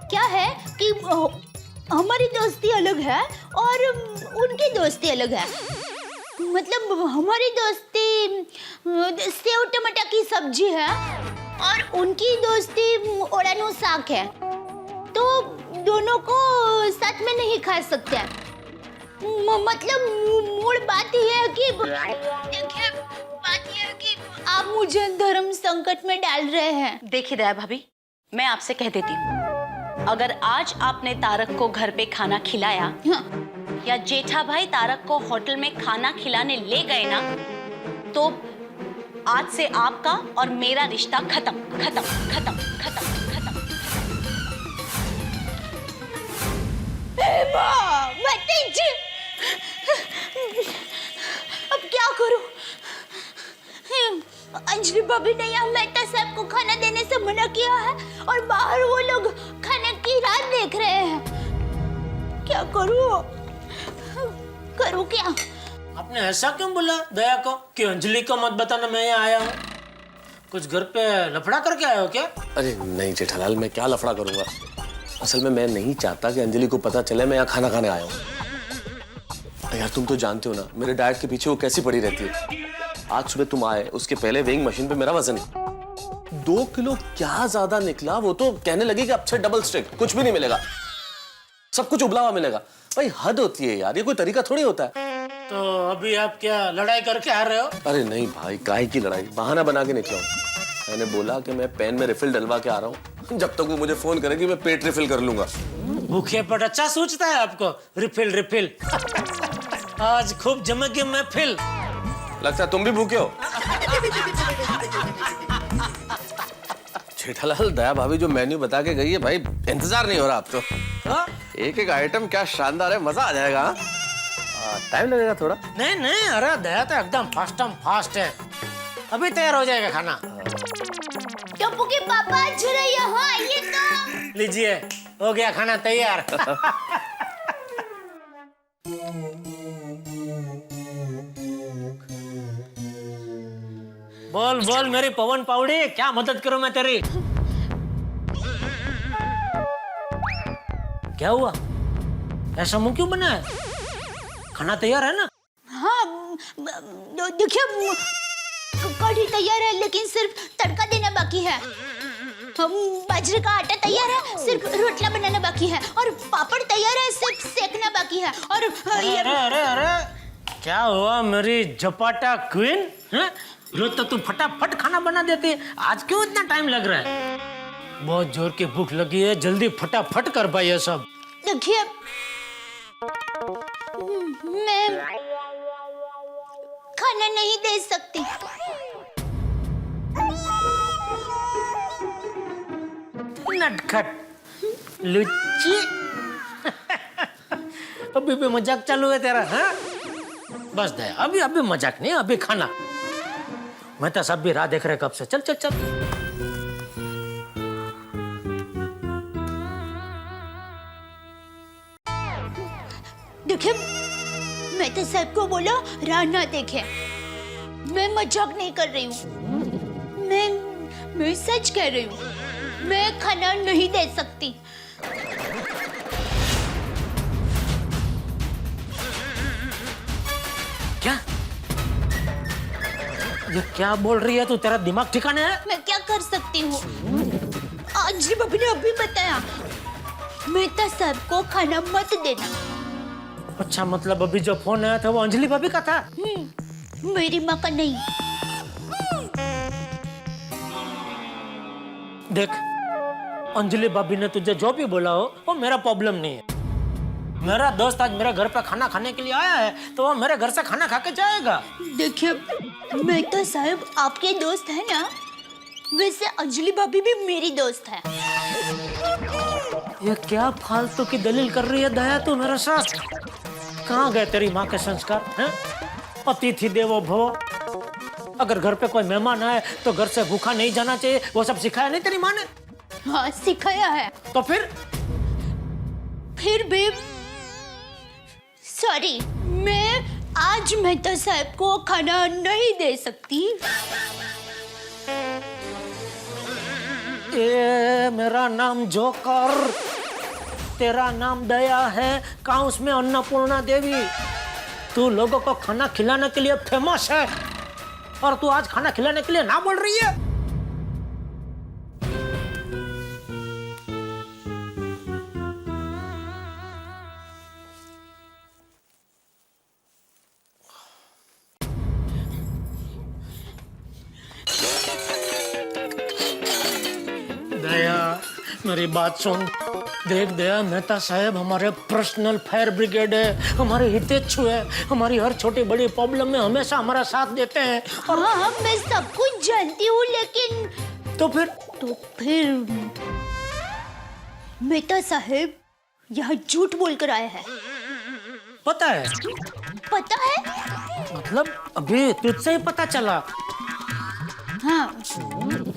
E: क्या है कि हमारी दोस्ती अलग है और उनकी दोस्ती अलग है। मतलब हमारी दोस्ती सेव टमाटर की सब्जी है और उनकी दोस्ती ओड़ानू साग है, तो दोनों को साथ में नहीं खा सकते। मतलब मूल बात यह है कि देखिए, बात यह है कि आप मुझे धर्म संकट में डाल रहे हैं।
F: देखिए दया भाभी, मैं आपसे कह देती हूँ, अगर आज आपने तारक को घर पे खाना खिलाया या जेठा भाई तारक को होटल में खाना खिलाने ले गए ना, तो आज से आपका और मेरा रिश्ता खत्म।
E: अब क्या करूं? अंजलि भाभी ने यहाँ मेहता साहब को खाना देने से मना किया है और बाहर वो लोग खाने की राह देख रहे हैं। क्या करूं क्या?
B: आपने ऐसा क्यों बोला दया को कि अंजलि को मत बताना मैं यहाँ आया हूँ? कुछ घर पे लफड़ा करके आए हो क्या?
G: अरे नहीं जेठालाल, मैं क्या लफड़ा करूंगा। असल में मैं नहीं चाहता कि अंजलि को पता चले मैं यहाँ खाना खाने आया हूँ। यार तुम तो जानते हो ना मेरे डाइट के पीछे वो कैसी पड़ी रहती है। आज सुबह तुम आए, उसके पहले वेइंग मशीन पे मेरा वजन 2 किलो क्या ज्यादा निकला। वो तो कहने लगी कि अब से डबल स्टिक, कुछ भी नहीं मिलेगा, सब कुछ उबला हुआ मिलेगा। भाई हद होती है यार, ये कोई तरीका थोड़ी होता है।
B: तो अभी आप क्या लड़ाई करके आ रहे हो?
G: अरे नहीं भाई, काहे की लड़ाई, बहाना बना के निकला हूं। मैंने बोला कि मैं पेन में रिफिल डलवा के आ रहा हूँ, जब तक वो मुझे फोन करेगी मैं पेट रिफिल कर लूंगा।
B: भूखे पर अच्छा सोचता है आपको, रिफिल। आज खूब जमेगी महफिल।
G: लगता है तुम भी भूखे हो। जेठालाल, दया भाभी जो मेन्यू बता के गई है भाई, इंतजार नहीं हो रहा अब तो।
B: हाँ?
G: एक आइटम क्या शानदार है, मजा आ जाएगा। टाइम लगेगा थोड़ा।
B: नहीं, अरे दया तो एकदम फास्ट है, अभी तैयार हो जाएगा खाना।
E: टप्पू के पापा जरा यहाँ आइए तो।
B: लीजिए, हो गया खाना तैयार। बोल बोल मेरी पवन पावड़ी, क्या मदद करूं मैं तेरी? क्या हुआ? ऐसा मुंह क्यों बना है? खाना तैयार है ना?
E: हाँ देखिए कढ़ी तैयार है लेकिन सिर्फ तड़का देना बाकी है। हम बाजरे का आटा तैयार है, सिर्फ रोटला बनाना बाकी है। और पापड़ तैयार है, सिर्फ सेकना बाकी है। और
B: अरे अरे अरे क्या हुआ मेरी झपाटा क्वीन? रोज तो तू फटाफट खाना बना देती है, आज क्यों इतना टाइम लग रहा है? बहुत जोर की भूख लगी है, जल्दी फटाफट कर भाई ये सब।
E: देखिए मैं खाना नहीं दे सकती।
B: नटखट लुच्ची। अभी भी मजाक चालू है तेरा? हाँ बस दया, अभी अभी मजाक नहीं, अभी खाना। मैं तो सब भी राह देख रहे कब से। चल चल चल।
E: देखिए मैं तो सबको बोला राह ना देखे। मैं मजाक नहीं कर रही हूँ, मैं सच कह रही हूँ। मैं खाना नहीं दे सकती।
B: क्या? ये क्या बोल रही है तू? तेरा दिमाग ठिकाने है?
E: मैं क्या कर सकती हूँ? अंजलि भाभी ने अभी बताया, मैं तो सबको खाना मत देना।
B: अच्छा मतलब अभी जो फोन आया था वो अंजलि भाभी का था?
E: मेरी माँ का नहीं।
B: देख अंजलि भाभी ने तुझे जो भी बोला हो वो मेरा प्रॉब्लम नहीं है। मेरा दोस्त आज मेरे घर पे खाना खाने के लिए आया है तो वो मेरे घर से खाना खा के जाएगा।
E: देखिए मैं तो साहब आपके दोस्त है ना, वैसे अंजलि भाभी भी मेरी दोस्त है।
B: ये क्या फालतू की दलील कर रही है दया तू मेरे साथ? कहाँ गए तेरी माँ के संस्कार हैं? अतिथि देवो भव। अगर घर पे कोई मेहमान आए तो घर से भूखा नहीं जाना चाहिए, वो सब सिखाया नहीं तेरी माँ ने?
E: हाँ सिखाया है।
B: तो फिर
E: भी सॉरी, मैं आज मेहता साहब को खाना नहीं दे सकती।
B: मेरा नाम जोकर, तेरा नाम दया है, कहाँ उसमें अन्नपूर्णा देवी। तू लोगों को खाना खिलाने के लिए फेमस है और तू आज खाना खिलाने के लिए ना बोल रही है? दया मेरी बात सुन। देख दया, मेहता साहब हमारे पर्सनल फायर ब्रिगेड है, हमारे हितेच्छु है, हमारी हर छोटी बड़ी प्रॉब्लम में हमेशा हमारा साथ देते हैं।
E: और हाँ मैं सब कुछ जानती हूँ लेकिन
B: तो फिर
E: मेहता साहब यहाँ झूठ बोलकर आए हैं।
B: पता है?
E: पता है?
B: मतलब अभी तुझसे ही पता चला?
E: हाँ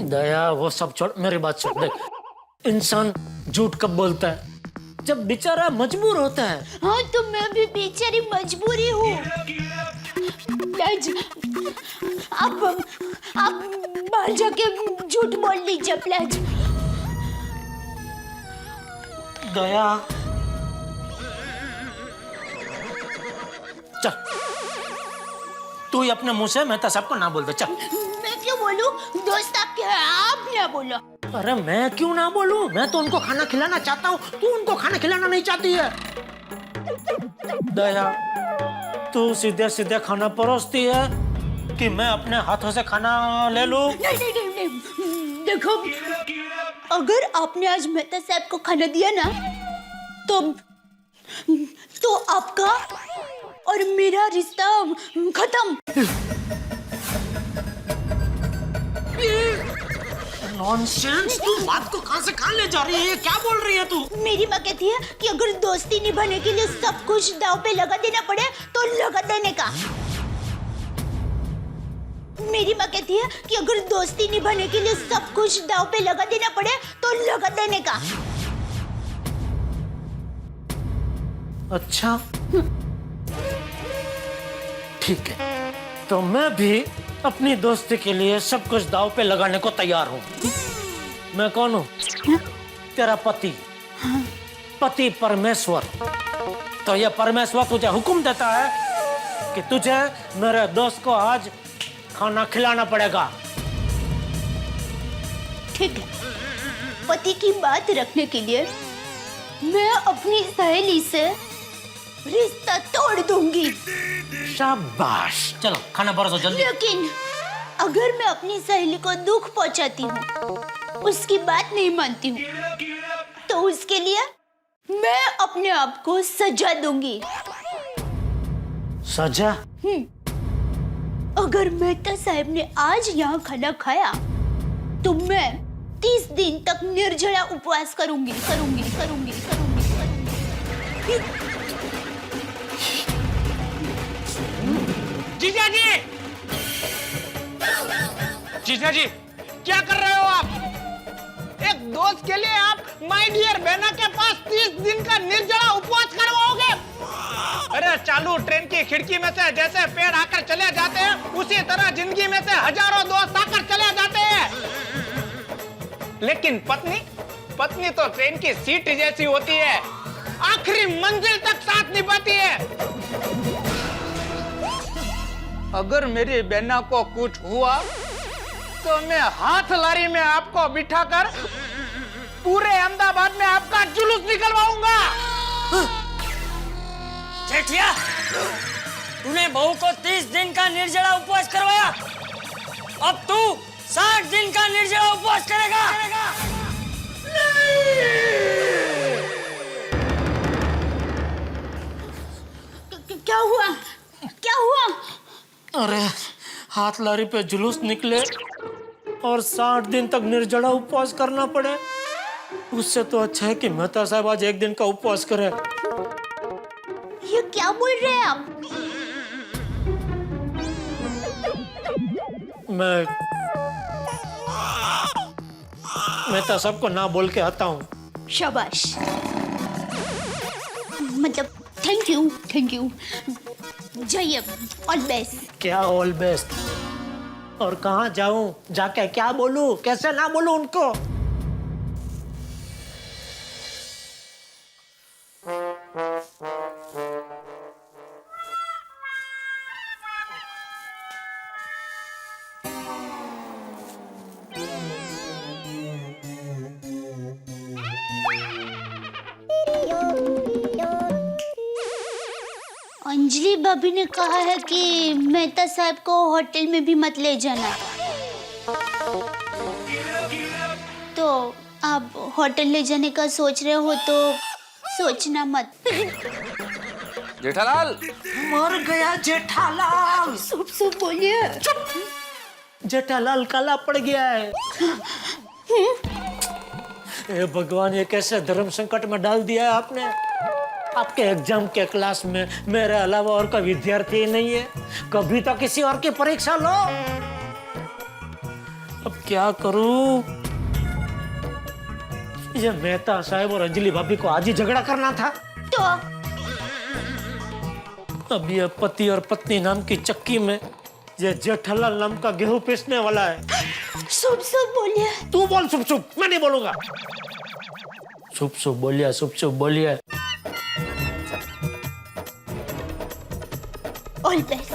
B: दया वो सब छोड़, मेरी बात सुन। देख इंसान झूठ कब बोलता है? जब बेचारा मजबूर होता है।
E: हाँ तो मैं भी बेचारी मजबूरी हूँ। आप बाहर जाके झूठ बोल लीजिए प्लीज।
B: दया चल, तू ही अपने मुंह से मेहता साहब को ना बोल दे। चल।
E: मैं क्यों बोलूं? दोस्त आपके हैं, आप ना बोलो।
B: अरे मैं क्यों ना बोलूं? मैं तो उनको खाना खिलाना चाहता हूँ, तू उनको खाना खिलाना नहीं चाहती है। दया तू सीधे सीधे खाना परोसती है कि मैं अपने हाथों से खाना ले लूं?
E: नहीं। देखो अगर आपने आज मेहता साहब को खाना दिया ना तो आपका और मेरा रिश्ता खत्म।
B: नॉनसेंस, तू बात को कहां से कहां ले जा रही है? क्या बोल रही है तू?
E: मेरी माँ कहती है कि अगर दोस्ती निभाने के लिए सब कुछ दांव पे लगा देना पड़े तो लगा देने का। मेरी माँ कहती है कि अगर दोस्ती निभाने के लिए सब कुछ दांव पे लगा देना पड़े तो लगा देने का।
B: अच्छा ठीक है, तो मैं भी अपनी दोस्ती के लिए सब कुछ दांव पे लगाने को तैयार हूँ। मैं कौन हूँ? तेरा पति, पति परमेश्वर। तो ये परमेश्वर तुझे हुक्म देता है कि तुझे मेरे दोस्त को आज खाना खिलाना पड़ेगा।
E: ठीक है, पति की बात रखने के लिए मैं अपनी सहेली से रिश्ता तोड़ दूंगी।
B: शाबाश, चलो खाना परोसो जल्दी।
E: लेकिन अगर मैं अपनी सहेली को दुख पहुंचाती हूँ, उसकी बात नहीं मानती हूँ, तो उसके लिए मैं अपने आप को सजा दूंगी।
B: सजा?
E: अगर मेहता साहब ने आज यहाँ खाना खाया तो मैं 30 दिन तक निर्जला उपवास करूंगी।
I: जीजा जी, जीजा जी, क्या कर रहे हो आप? एक दोस्त के लिए आप माय डियर बहना के पास 30 दिन का निर्जला उपवास करवाओगे? अरे चालू ट्रेन की खिड़की में से जैसे पेड़ आकर चले जाते हैं, उसी तरह जिंदगी में से हजारों दोस्त आकर चले जाते हैं। लेकिन पत्नी तो ट्रेन की सीट जैसी होती है, आखिरी मंजिल तक साथ निभाती है। अगर मेरी बहना को कुछ हुआ तो मैं हाथ लारी में आपको बिठाकर पूरे अहमदाबाद में आपका जुलूस निकलवाऊंगा।
A: जेठिया, तूने बहू को 30 दिन का निर्जला उपवास करवाया, अब तू 60 दिन का निर्जला उपवास करेगा।
E: क्या हुआ? क्या हुआ?
B: अरे हाथ लारी पे जुलूस निकले और 60 दिन तक निर्जला उपवास करना पड़े, उससे तो अच्छा है कि मेहता साहब आज एक दिन का उपवास करे।
E: ये क्या बोल रहे हैं आप?
B: मैं मेहता साहब को ना बोल के आता हूँ।
E: शाबाश, मतलब थैंक यू। जाइए, ऑल बेस्ट।
B: क्या ऑल बेस्ट? और कहाँ जाऊं? जाके क्या बोलूं? कैसे ना बोलूं उनको?
E: अंजलि भाभी ने कहा है कि मेहता साहब को होटल में भी मत ले जाना, तो आप होटल ले जाने का सोच रहे हो तो सोचना मत।
G: जेठालाल,
B: मर गया जेठालाल।
E: सुप बोलिए।
B: जेठालाल काला पड़ गया है। ए भगवान, ये कैसे धर्म संकट में डाल दिया है आपने। आपके एग्जाम के क्लास में मेरे अलावा और कोई विद्यार्थी ही नहीं है। कभी तो किसी और की परीक्षा लो। अब क्या करूं? ये मेहता साहब और अंजलि भाभी को आज ही झगड़ा करना था।
E: तो
B: अब ये पति और पत्नी नाम की चक्की में ये जेठालाल नाम का गेहूं पीसने वाला है।
E: सुप बोलिए।
B: तू बोल सुप, मैं नहीं बोलूंगा। सुप बोलिए।
E: All best.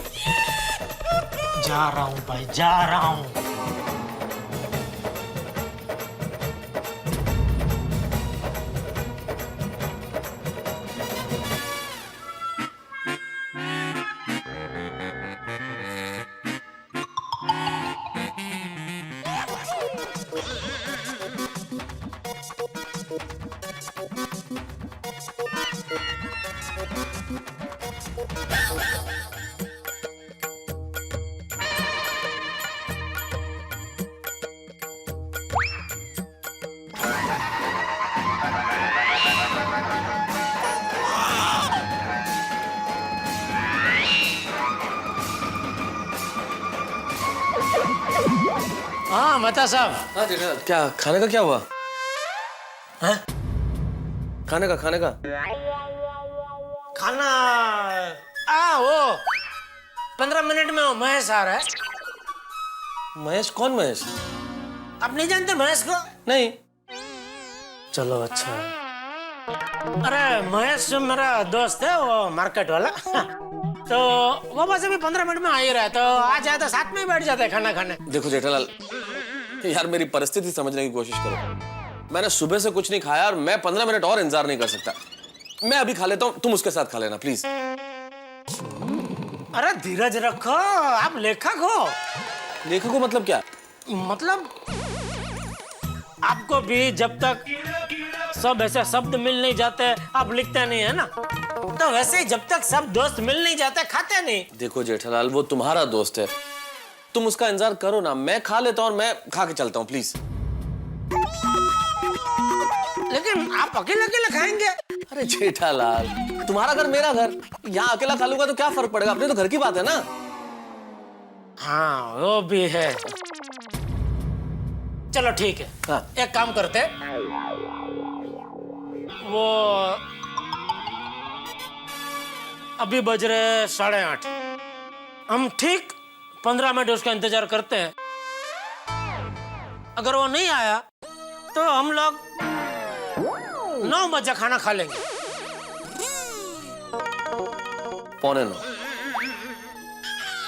B: जा रहा हूं भाई, जा रहा हूं। हाँ मेहता साहब।
G: हाँ जेठालाल, क्या खाने का क्या हुआ?
B: हैं?
G: खाने का
B: खाना वो 15 मिनट में वो महेश आ रहा है।
G: महेश? कौन महेश?
B: आप नहीं जानते महेश को?
G: नहीं।
B: चलो अच्छा। अरे महेश मेरा दोस्त है, वो मार्केट वाला। तो वो बस अभी 15 मिनट में आ ही रहा है, तो आ जाए तो साथ में ही बैठ जाते हैं खाना खाने।
G: देखो जेठालाल, यार मेरी परिस्थिति समझने की कोशिश करो। मैंने सुबह से कुछ नहीं खाया और मैं 15 मिनट और इंतजार नहीं कर सकता। मैं अभी खा लेता हूँ, तुम उसके साथ खा लेना प्लीज।
B: अरे धीरज रखो, आप लेखक हो।
G: लेखक को मतलब क्या?
B: मतलब आपको भी जब तक सब ऐसे शब्द मिल नहीं जाते आप लिखते नहीं है ना, तो वैसे ही जब तक सब दोस्त मिल नहीं जाते खाते नहीं।
G: देखो जेठालाल, वो तुम्हारा दोस्त है, तुम उसका इंतजार करो ना। मैं खा लेता हूँ और मैं खा के चलता हूँ प्लीज।
B: लेकिन आप अकेले अकेले खाएंगे?
G: अरे जेठालाल, तुम्हारा घर मेरा घर, यहाँ अकेला खा लूंगा तो क्या फर्क पड़ेगा? अपने तो घर की बात है ना।
B: हाँ वो भी है। चलो ठीक है।
G: हाँ।
B: एक काम करते, वो अभी बज रहे 8:30, हम ठीक 15 मिनट उसका इंतजार करते हैं। अगर वो नहीं आया तो हम लोग 9 बजे खाना खा लेंगे।
G: 8:45।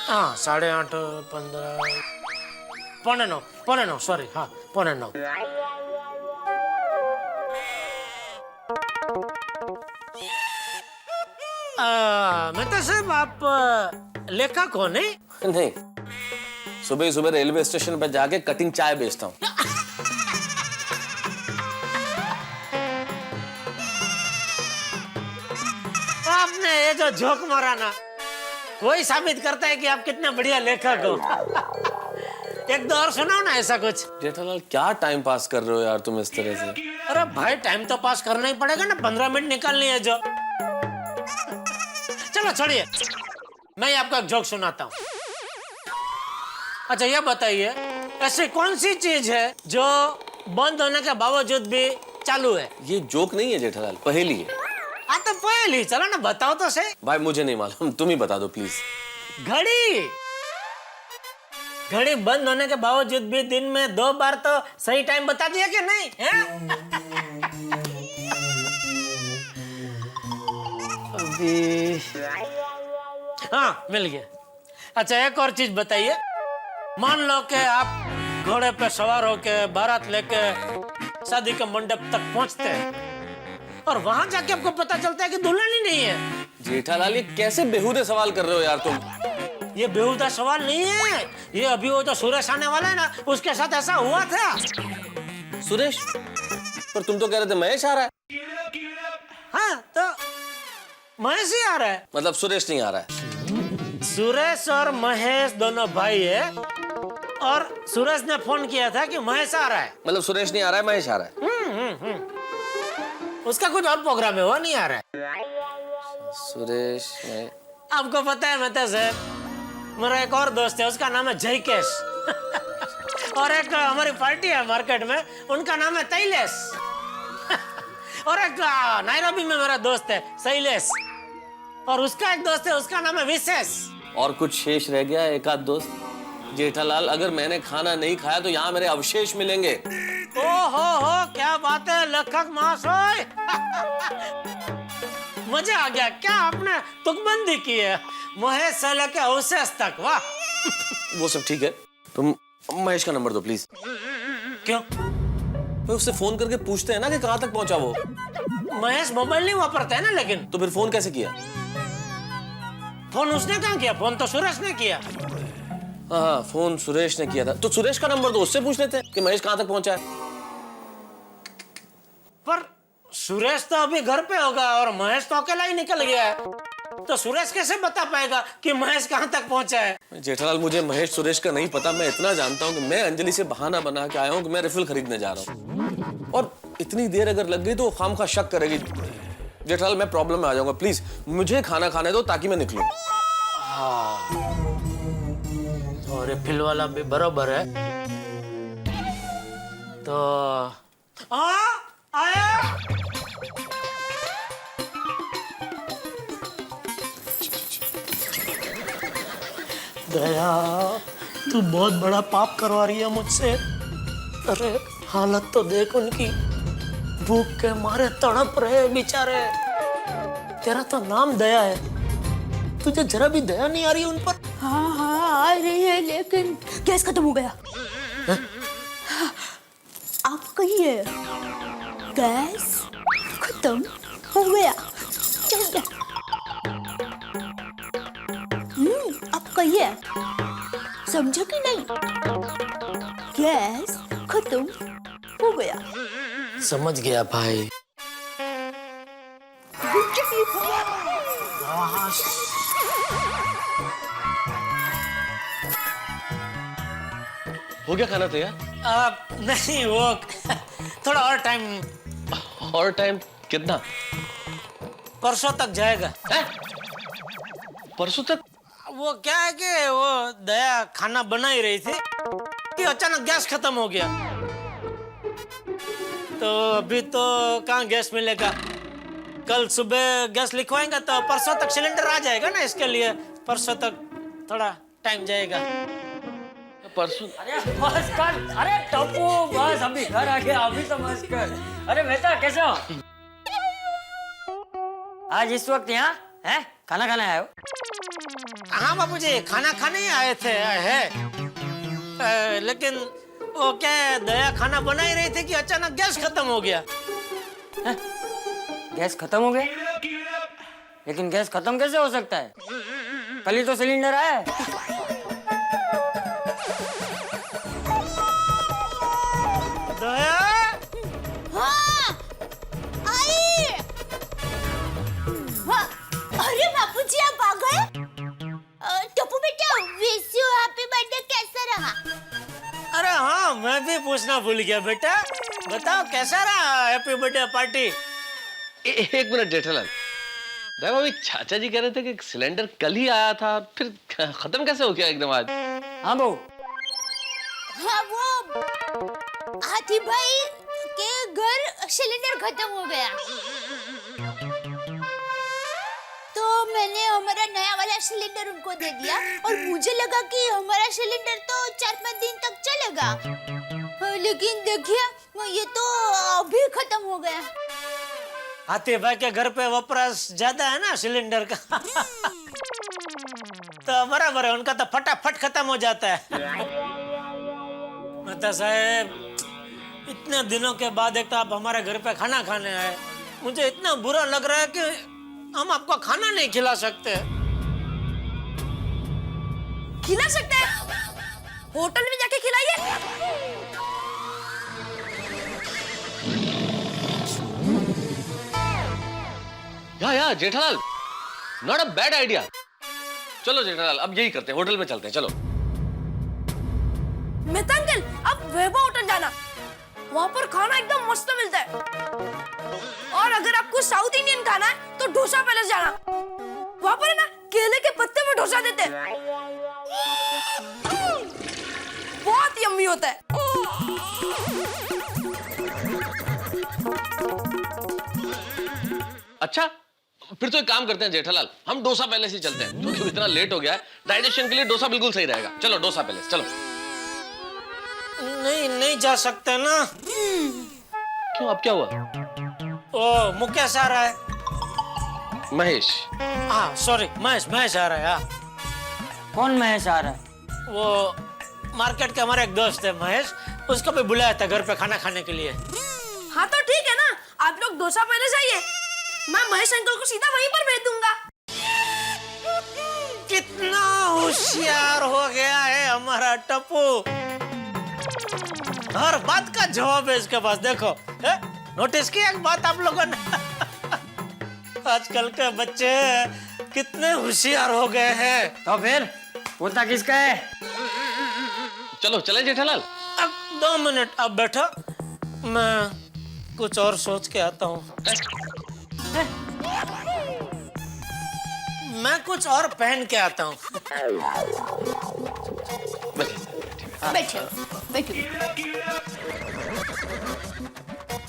B: हाँ 8:30, 15, 8:45, सॉरी, हाँ 8:45। मतलब साहब आप लेखक हो नहीं?
G: नहीं, सुबह ही सुबह रेलवे स्टेशन पर जाके कटिंग चाय बेचता हूँ।
B: आपने ये जो जोक मारा ना, वही साबित करता है कि आप कितना बढ़िया लेखक हो। एक दो और सुनाओ ना ऐसा कुछ।
G: जेठालाल क्या टाइम पास कर रहे हो यार तुम इस तरह से?
B: अरे भाई टाइम तो पास करना ही पड़ेगा ना, 15 मिनट निकालनी है जो। चलो छोड़िए, मैं आपको एक जोक सुनाता हूँ। अच्छा ये बताइए, ऐसी कौन सी चीज है जो बंद होने के बावजूद भी चालू है?
G: ये जोक नहीं है जेठालाल, पहेली है।
B: हाँ तो पहली, चलो ना बताओ तो सही।
G: भाई मुझे नहीं मालूम, तुम ही बता दो प्लीज।
B: घड़ी। घड़ी बंद होने के बावजूद भी दिन में 2 बार तो सही टाइम बता दिया कि नहीं है? अभी हाँ मिल गया। अच्छा एक और चीज बताइए, मान लो कि आप घोड़े पे सवार होके बारात लेके शादी के मंडप तक पहुंचते हैं और वहां जाके आपको पता चलता है कि दुल्हन ही नहीं है।
G: जेठालाल ये कैसे बेहुदे सवाल कर रहे हो यार तुम?
B: ये बेहुदा सवाल नहीं है, ये अभी वो जो सुरेश आने वाला है ना, उसके साथ ऐसा हुआ था।
G: सुरेश? पर तुम तो कह रहे थे महेश आ रहा है।
B: हाँ तो महेश ही आ रहा है।
G: मतलब सुरेश नहीं आ रहा है?
B: सुरेश और महेश दोनों भाई है और सुरेश ने फोन किया था कि महेश आ रहा है।
G: मतलब सुरेश नहीं आ रहा है, महेश आ रहा है।
B: उसका कुछ और प्रोग्राम है, वो नहीं आ रहा है।
G: सुरेश में
B: आपको पता है मेहता साहब, मेरा एक और दोस्त है, उसका नाम है जयकेश। और एक हमारी पार्टी है मार्केट में, उनका नाम है तैलेश। और एक नायरोबी में मेरा दोस्त है शैलेश, और उसका एक दोस्त है, उसका नाम है विशेष।
G: और कुछ शेष रह गया, एक आध दोस्त? जेठालाल अगर मैंने खाना नहीं खाया तो यहाँ मेरे अवशेष मिलेंगे।
B: हो क्या बात है लेखक महाशय। मजा आ गया। क्या आपने तुकबंदी की है महेश से लेके अवशेष तक? वाह।
G: वो सब ठीक है, तुम महेश का नंबर दो प्लीज।
B: क्यों?
G: तो उससे फोन करके पूछते हैं ना कि कहाँ तक पहुंचा वो।
B: महेश मोबाइल नहीं वापरता है ना। लेकिन
G: तो फिर फोन कैसे किया?
B: फोन उसने कहाँ किया? फोन तो सुरेश ने किया।
G: हाँ फोन सुरेश ने किया था, तो सुरेश का नंबर दो, उससे पूछ लेते हैं कि महेश कहाँ तक पहुंचा है।
B: पर सुरेश तो अभी घर पे होगा और महेश तो अकेला ही निकल गया है, तो सुरेश कैसे बता पाएगा कि महेश कहाँ तक पहुंचा है?
G: जेठालाल मुझे महेश सुरेश का नहीं पता, मैं इतना जानता हूँ कि मैं अंजलि से बहाना बना के आया हूँ कि मैं रिफिल खरीदने जा रहा हूँ, और इतनी देर अगर लग गई तो वो खामखा शक करेगी। जेठालाल मैं प्रॉब्लम में आ जाऊंगा, प्लीज मुझे खाना खाने दो ताकि मैं निकलूं।
B: तो रिफिल वाला भी बरोबर है। तो आया। दया, तू बहुत बड़ा पाप करवा रही है मुझसे। अरे हालत तो देख उनकी, भूख के मारे तड़प रहे बेचारे। तेरा तो नाम दया है, तुझे जरा भी दया नहीं आ रही उन पर?
E: हाँ आ रही है, लेकिन गैस खत्म हो गया। आप कहिए गैस खत्म हो गया, चल गया। आप कहिए, समझो कि नहीं? गैस खत्म हो गया।
B: समझ गया भाई।
G: हो गया खाना तैयार?
B: नहीं, वो थोड़ा और टाइम।
G: और टाइम कितना?
B: परसों तक जाएगा।
G: है? परसों तक?
B: वो क्या है कि वो दया खाना बना ही रही थी कि अचानक गैस खत्म हो गया। तो अभी तो कहाँ गैस मिलेगा। कल सुबह गैस लिखवाएंगे तो परसों तक सिलेंडर आ जाएगा ना, इसके लिए परसों तक थोड़ा टाइम जाएगा।
G: परसों?
A: अरे बस कर, अरे टप्पू बस अभी घर आ गया, अभी तो बस कर। अरे बेटा कैसे हो? आज इस वक्त यहाँ है खाना खाने आए हो?
B: हाँ बाबूजी, खाना खाने ही आए थे। लेकिन वो क्या दया खाना बना ही रही थी कि अचानक गैस खत्म हो गया।
A: गैस खत्म हो गया? लेकिन गैस खत्म कैसे हो सकता है? कल ही तो सिलेंडर आया है।
B: दया,
E: हाँ, आई। हाँ, अरे बापूजी आप आ गए? टप्पू बेटा, विश यू हैप्पी बर्थडे, कैसा रहा?
B: अरे हाँ, मैं भी पूछना भूल गया बेटा। बताओ कैसा रहा हैप्पी बर्थडे पार्टी?
G: एक मिनट जेठालाल, देखो अभी चाचा जी कह रहे थे कि सिलेंडर कल ही आया था, फिर खत्म कैसे हो गया एकदम आज?
A: हाँ बहू।
E: हाँ, वो हाथी भाई के घर सिलेंडर खत्म हो गया, तो मैंने हमारा नया वाला सिलेंडर उनको दे दिया और मुझे लगा कि हमारा सिलेंडर तो 4-5 दिन तक चलेगा, लेकिन देखिए ये तो अभी खत्म हो गया।
B: हाथी भाई के घर पे वपराश ज्यादा है ना सिलेंडर का। तो बराबर है, उनका तो फटाफट खत्म हो जाता है। मेहता साहब, इतने दिनों के बाद एक तो आप हमारे घर पे खाना खाने आए, मुझे इतना बुरा लग रहा है कि हम आपको खाना नहीं खिला सकते।
E: खिला सकते हैं, होटल में जाके खिलाइए।
G: या Jethalal, not a bad idea. चलो जेठालाल, अब यही करते हैं, होटल में चलते हैं, चलो।
E: मेहता अंकल, अब वैभव होटल जाना, वहाँ पर खाना एकदम मस्त मिलता है। और अगर आपको साउथ इंडियन खाना है तो डोसा पैलेस जाना, वहाँ पर है ना केले के पत्ते में डोसा देते हैं, बहुत यम्मी होता है।
G: अच्छा, फिर तो एक काम करते हैं जेठालाल, हम डोसा पैलेस ही चलते हैं, क्योंकि इतना लेट हो गया है, डाइजेशन के लिए डोसा बिल्कुल सही रहेगा। चलो डोसा पैलेस, चलो।
B: नहीं जा सकते ना।
G: क्यों, अब क्या हुआ?
B: ओ मुकेश आ रहा है।
G: महेश?
B: हाँ सॉरी, महेश आ रहा है। हाँ।
A: कौन महेश आ रहा है?
B: वो मार्केट के हमारे एक दोस्त है महेश, उसको भी बुलाया था घर पे खाना खाने के लिए।
E: हाँ तो ठीक है ना, आप लोग डोसा पैलेस आइए, मैं महेश अंकल को सीधा वहीं पर भेज दूंगा।
B: कितना होशियार हो गया है हमारा टप्पू, हर बात का जवाब है इसके पास। देखो, नोटिस किया एक बात आप लोगों ने? आजकल के बच्चे कितने होशियार हो गए हैं।
A: तो फिर पोता किसका है?
G: चलो चलें जेठालाल।
B: अब 2 मिनट आप बैठो, मैं कुछ और सोच के आता हूँ। मैं कुछ और पहन के आता हूँ।
E: बैठो बैठो।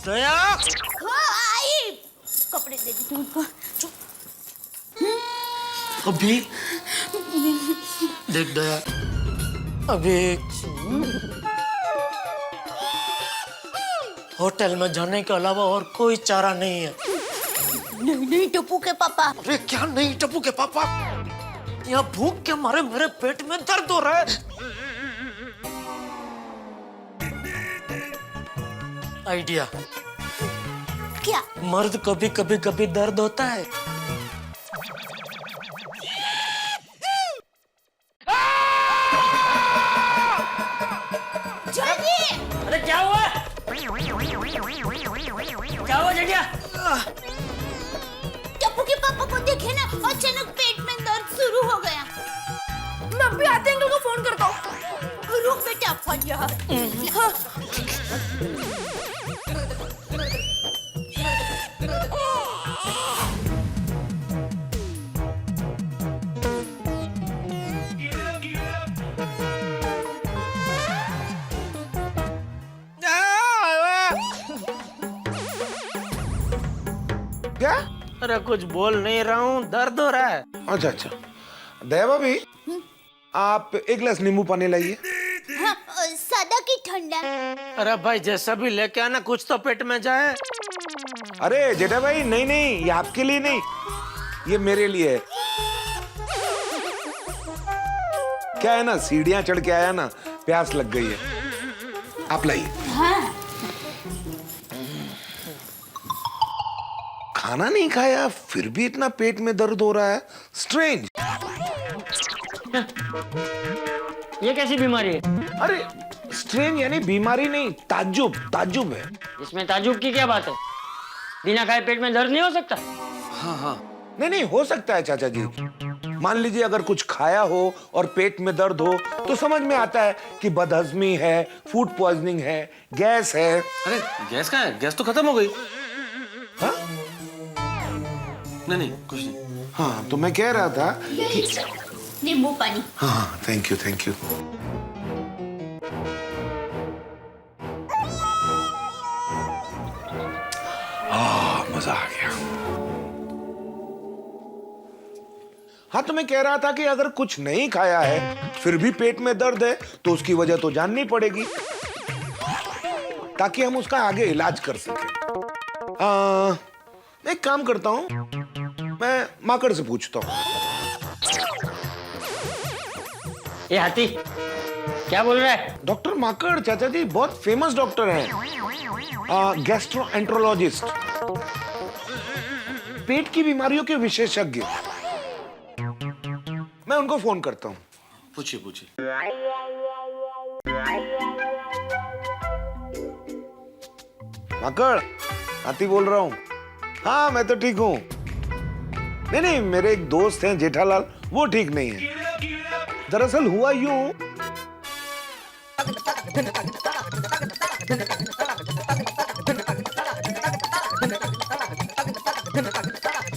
B: दया,
E: हाँ आई, कपड़े दे दी उनको।
B: अभी देख दया, अभी होटल में जाने के अलावा और कोई चारा नहीं है।
E: नहीं नहीं टप्पू के पापा,
B: अरे क्या नहीं टप्पू के पापा, यहाँ भूख के मारे मेरे पेट में दर्द हो रहा है। आइडिया,
E: क्या?
B: मर्द को भी कभी कभी दर्द होता है।
E: जल्दी!
A: अरे क्या हुआ? क्या हुआ जटिया?
E: टप्पू के पापा को देखे ना, अचानक पेट में दर्द शुरू हो गया। मैं अभी आते अंकल को फोन करता हूँ। रुक बेटा, फट जा।
J: क्या?
H: अरे कुछ बोल नहीं रहा हूँ, दर्द हो रहा है।
J: अच्छा अच्छा, दया भाभी आप एक गिलास नींबू पानी लाइए।
E: हाँ, सादा की ठंडा?
H: अरे भाई जैसा भी लेके आना, कुछ तो पेट में जाए।
J: अरे जेठा भाई नहीं नहीं, ये आपके लिए नहीं, ये मेरे लिए है। क्या है ना, सीढ़ियां चढ़ के आया ना, प्यास लग गई है। आप लाइए।
E: हाँ।
J: खाना नहीं खाया फिर भी इतना पेट में दर्द हो रहा है, स्ट्रेंज।
A: ये कैसी बीमारी है?
J: अरे स्ट्रेंज यानी बीमारी नहीं, ताज्जुब, ताज्जुब है।
A: इसमें ताजुब की क्या बात है? बिना खाए पेट में दर्द नहीं हो सकता?
J: हाँ हाँ, नहीं नहीं हो सकता है चाचा जी। मान लीजिए अगर कुछ खाया हो और पेट में दर्द हो तो समझ में आता है कि बदहजमी है, फूड पॉइजनिंग है, गैस है।
G: अरे गैस कहाँ है? गैस तो खत्म हो गई।
J: हाँ?
G: नहीं कुछ नहीं।
J: हाँ तो मैं कह रहा था कि
E: नींबू पानी।
J: हाँ थैंक यू थैंक यू। मजा आ गया। हाँ तो मैं कह रहा था कि अगर कुछ नहीं खाया है फिर भी पेट में दर्द है तो उसकी वजह तो जाननी पड़ेगी ताकि हम उसका आगे इलाज कर सकें। एक काम करता हूं, मैं माकड़ से पूछता हूं।
A: ये हाथी क्या बोल रहा है?
J: डॉक्टर माकड़ चाचा जी बहुत फेमस डॉक्टर हैं, गैस्ट्रोएंट्रोलॉजिस्ट, पेट की बीमारियों के विशेषज्ञ। मैं उनको फोन करता हूं।
G: पूछिए पूछिए।
J: माकड़, हाथी बोल रहा हूं। हाँ मैं तो ठीक हूं। नहीं मेरे एक दोस्त हैं जेठालाल, वो ठीक नहीं है। दरअसल हुआ यूं,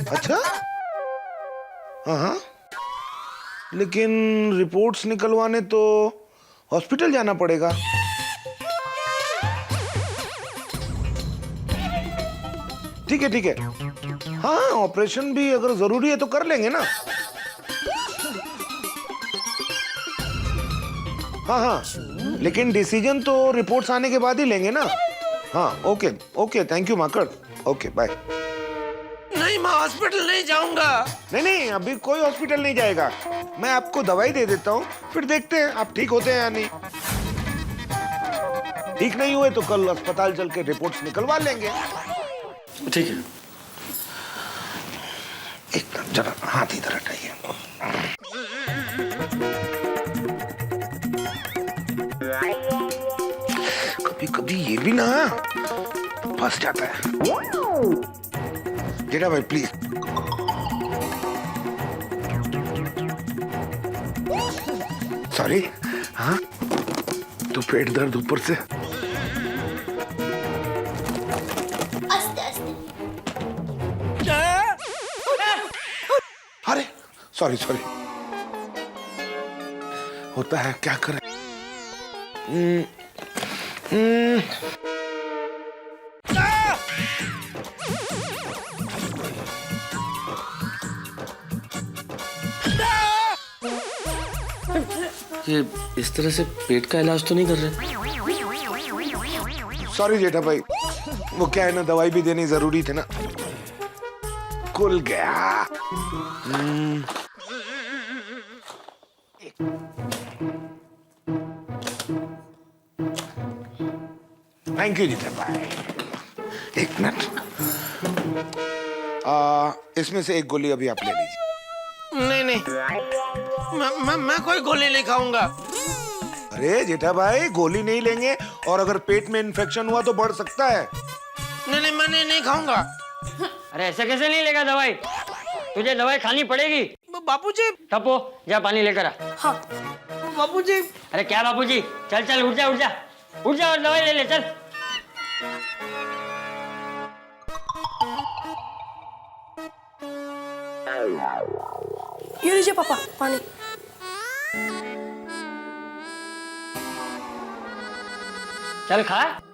J: अच्छा हाँ, लेकिन रिपोर्ट्स निकलवाने तो हॉस्पिटल जाना पड़ेगा। ठीक है हाँ, ऑपरेशन भी अगर जरूरी है तो कर लेंगे ना। हाँ लेकिन डिसीजन तो रिपोर्ट्स आने के बाद ही लेंगे ना। हाँ ओके थैंक यू माकड़, ओके बाय।
B: नहीं मैं हॉस्पिटल नहीं जाऊंगा।
J: नहीं अभी कोई हॉस्पिटल नहीं जाएगा, मैं आपको दवाई दे देता हूँ, फिर देखते हैं आप ठीक होते हैं या नहीं। ठीक नहीं हुए तो कल अस्पताल चल के रिपोर्ट्स निकलवा लेंगे।
G: ठीक है।
J: एकदम जरा हाथ इधर हटाइए। कभी कभी ये भी ना फंस जाता है। जेठा भाई प्लीज। सॉरी। हाँ तो पेट दर्द ऊपर से। अरे सॉरी होता है, क्या करें।
G: ये इस तरह से पेट का इलाज तो नहीं कर रहे?
J: सॉरी जेठा भाई, वो क्या है ना, दवाई भी देनी जरूरी थी ना। खुल गया। थैंक यू जेठा भाई। एक मिनट, इसमें से एक गोली अभी आप ले लीजिए।
H: नहीं, मैं कोई गोली नहीं खाऊंगा।
J: अरे जेठा भाई, गोली नहीं लेंगे और अगर पेट में इन्फेक्शन हुआ तो बढ़ सकता है।
H: नहीं, मैं नहीं खाऊंगा।
A: अरे ऐसे कैसे नहीं लेगा दवाई? तुझे दवाई खानी पड़ेगी।
H: बापूजी।
A: टप्पू, जा पानी लेकर आ।
H: हाँ बापूजी।
A: अरे क्या बापूजी, चल चल, उठ जा उठ जा उठ जा और दवाई ले ले, चल।
K: ये लीजिए पापा पानी।
A: चल खा।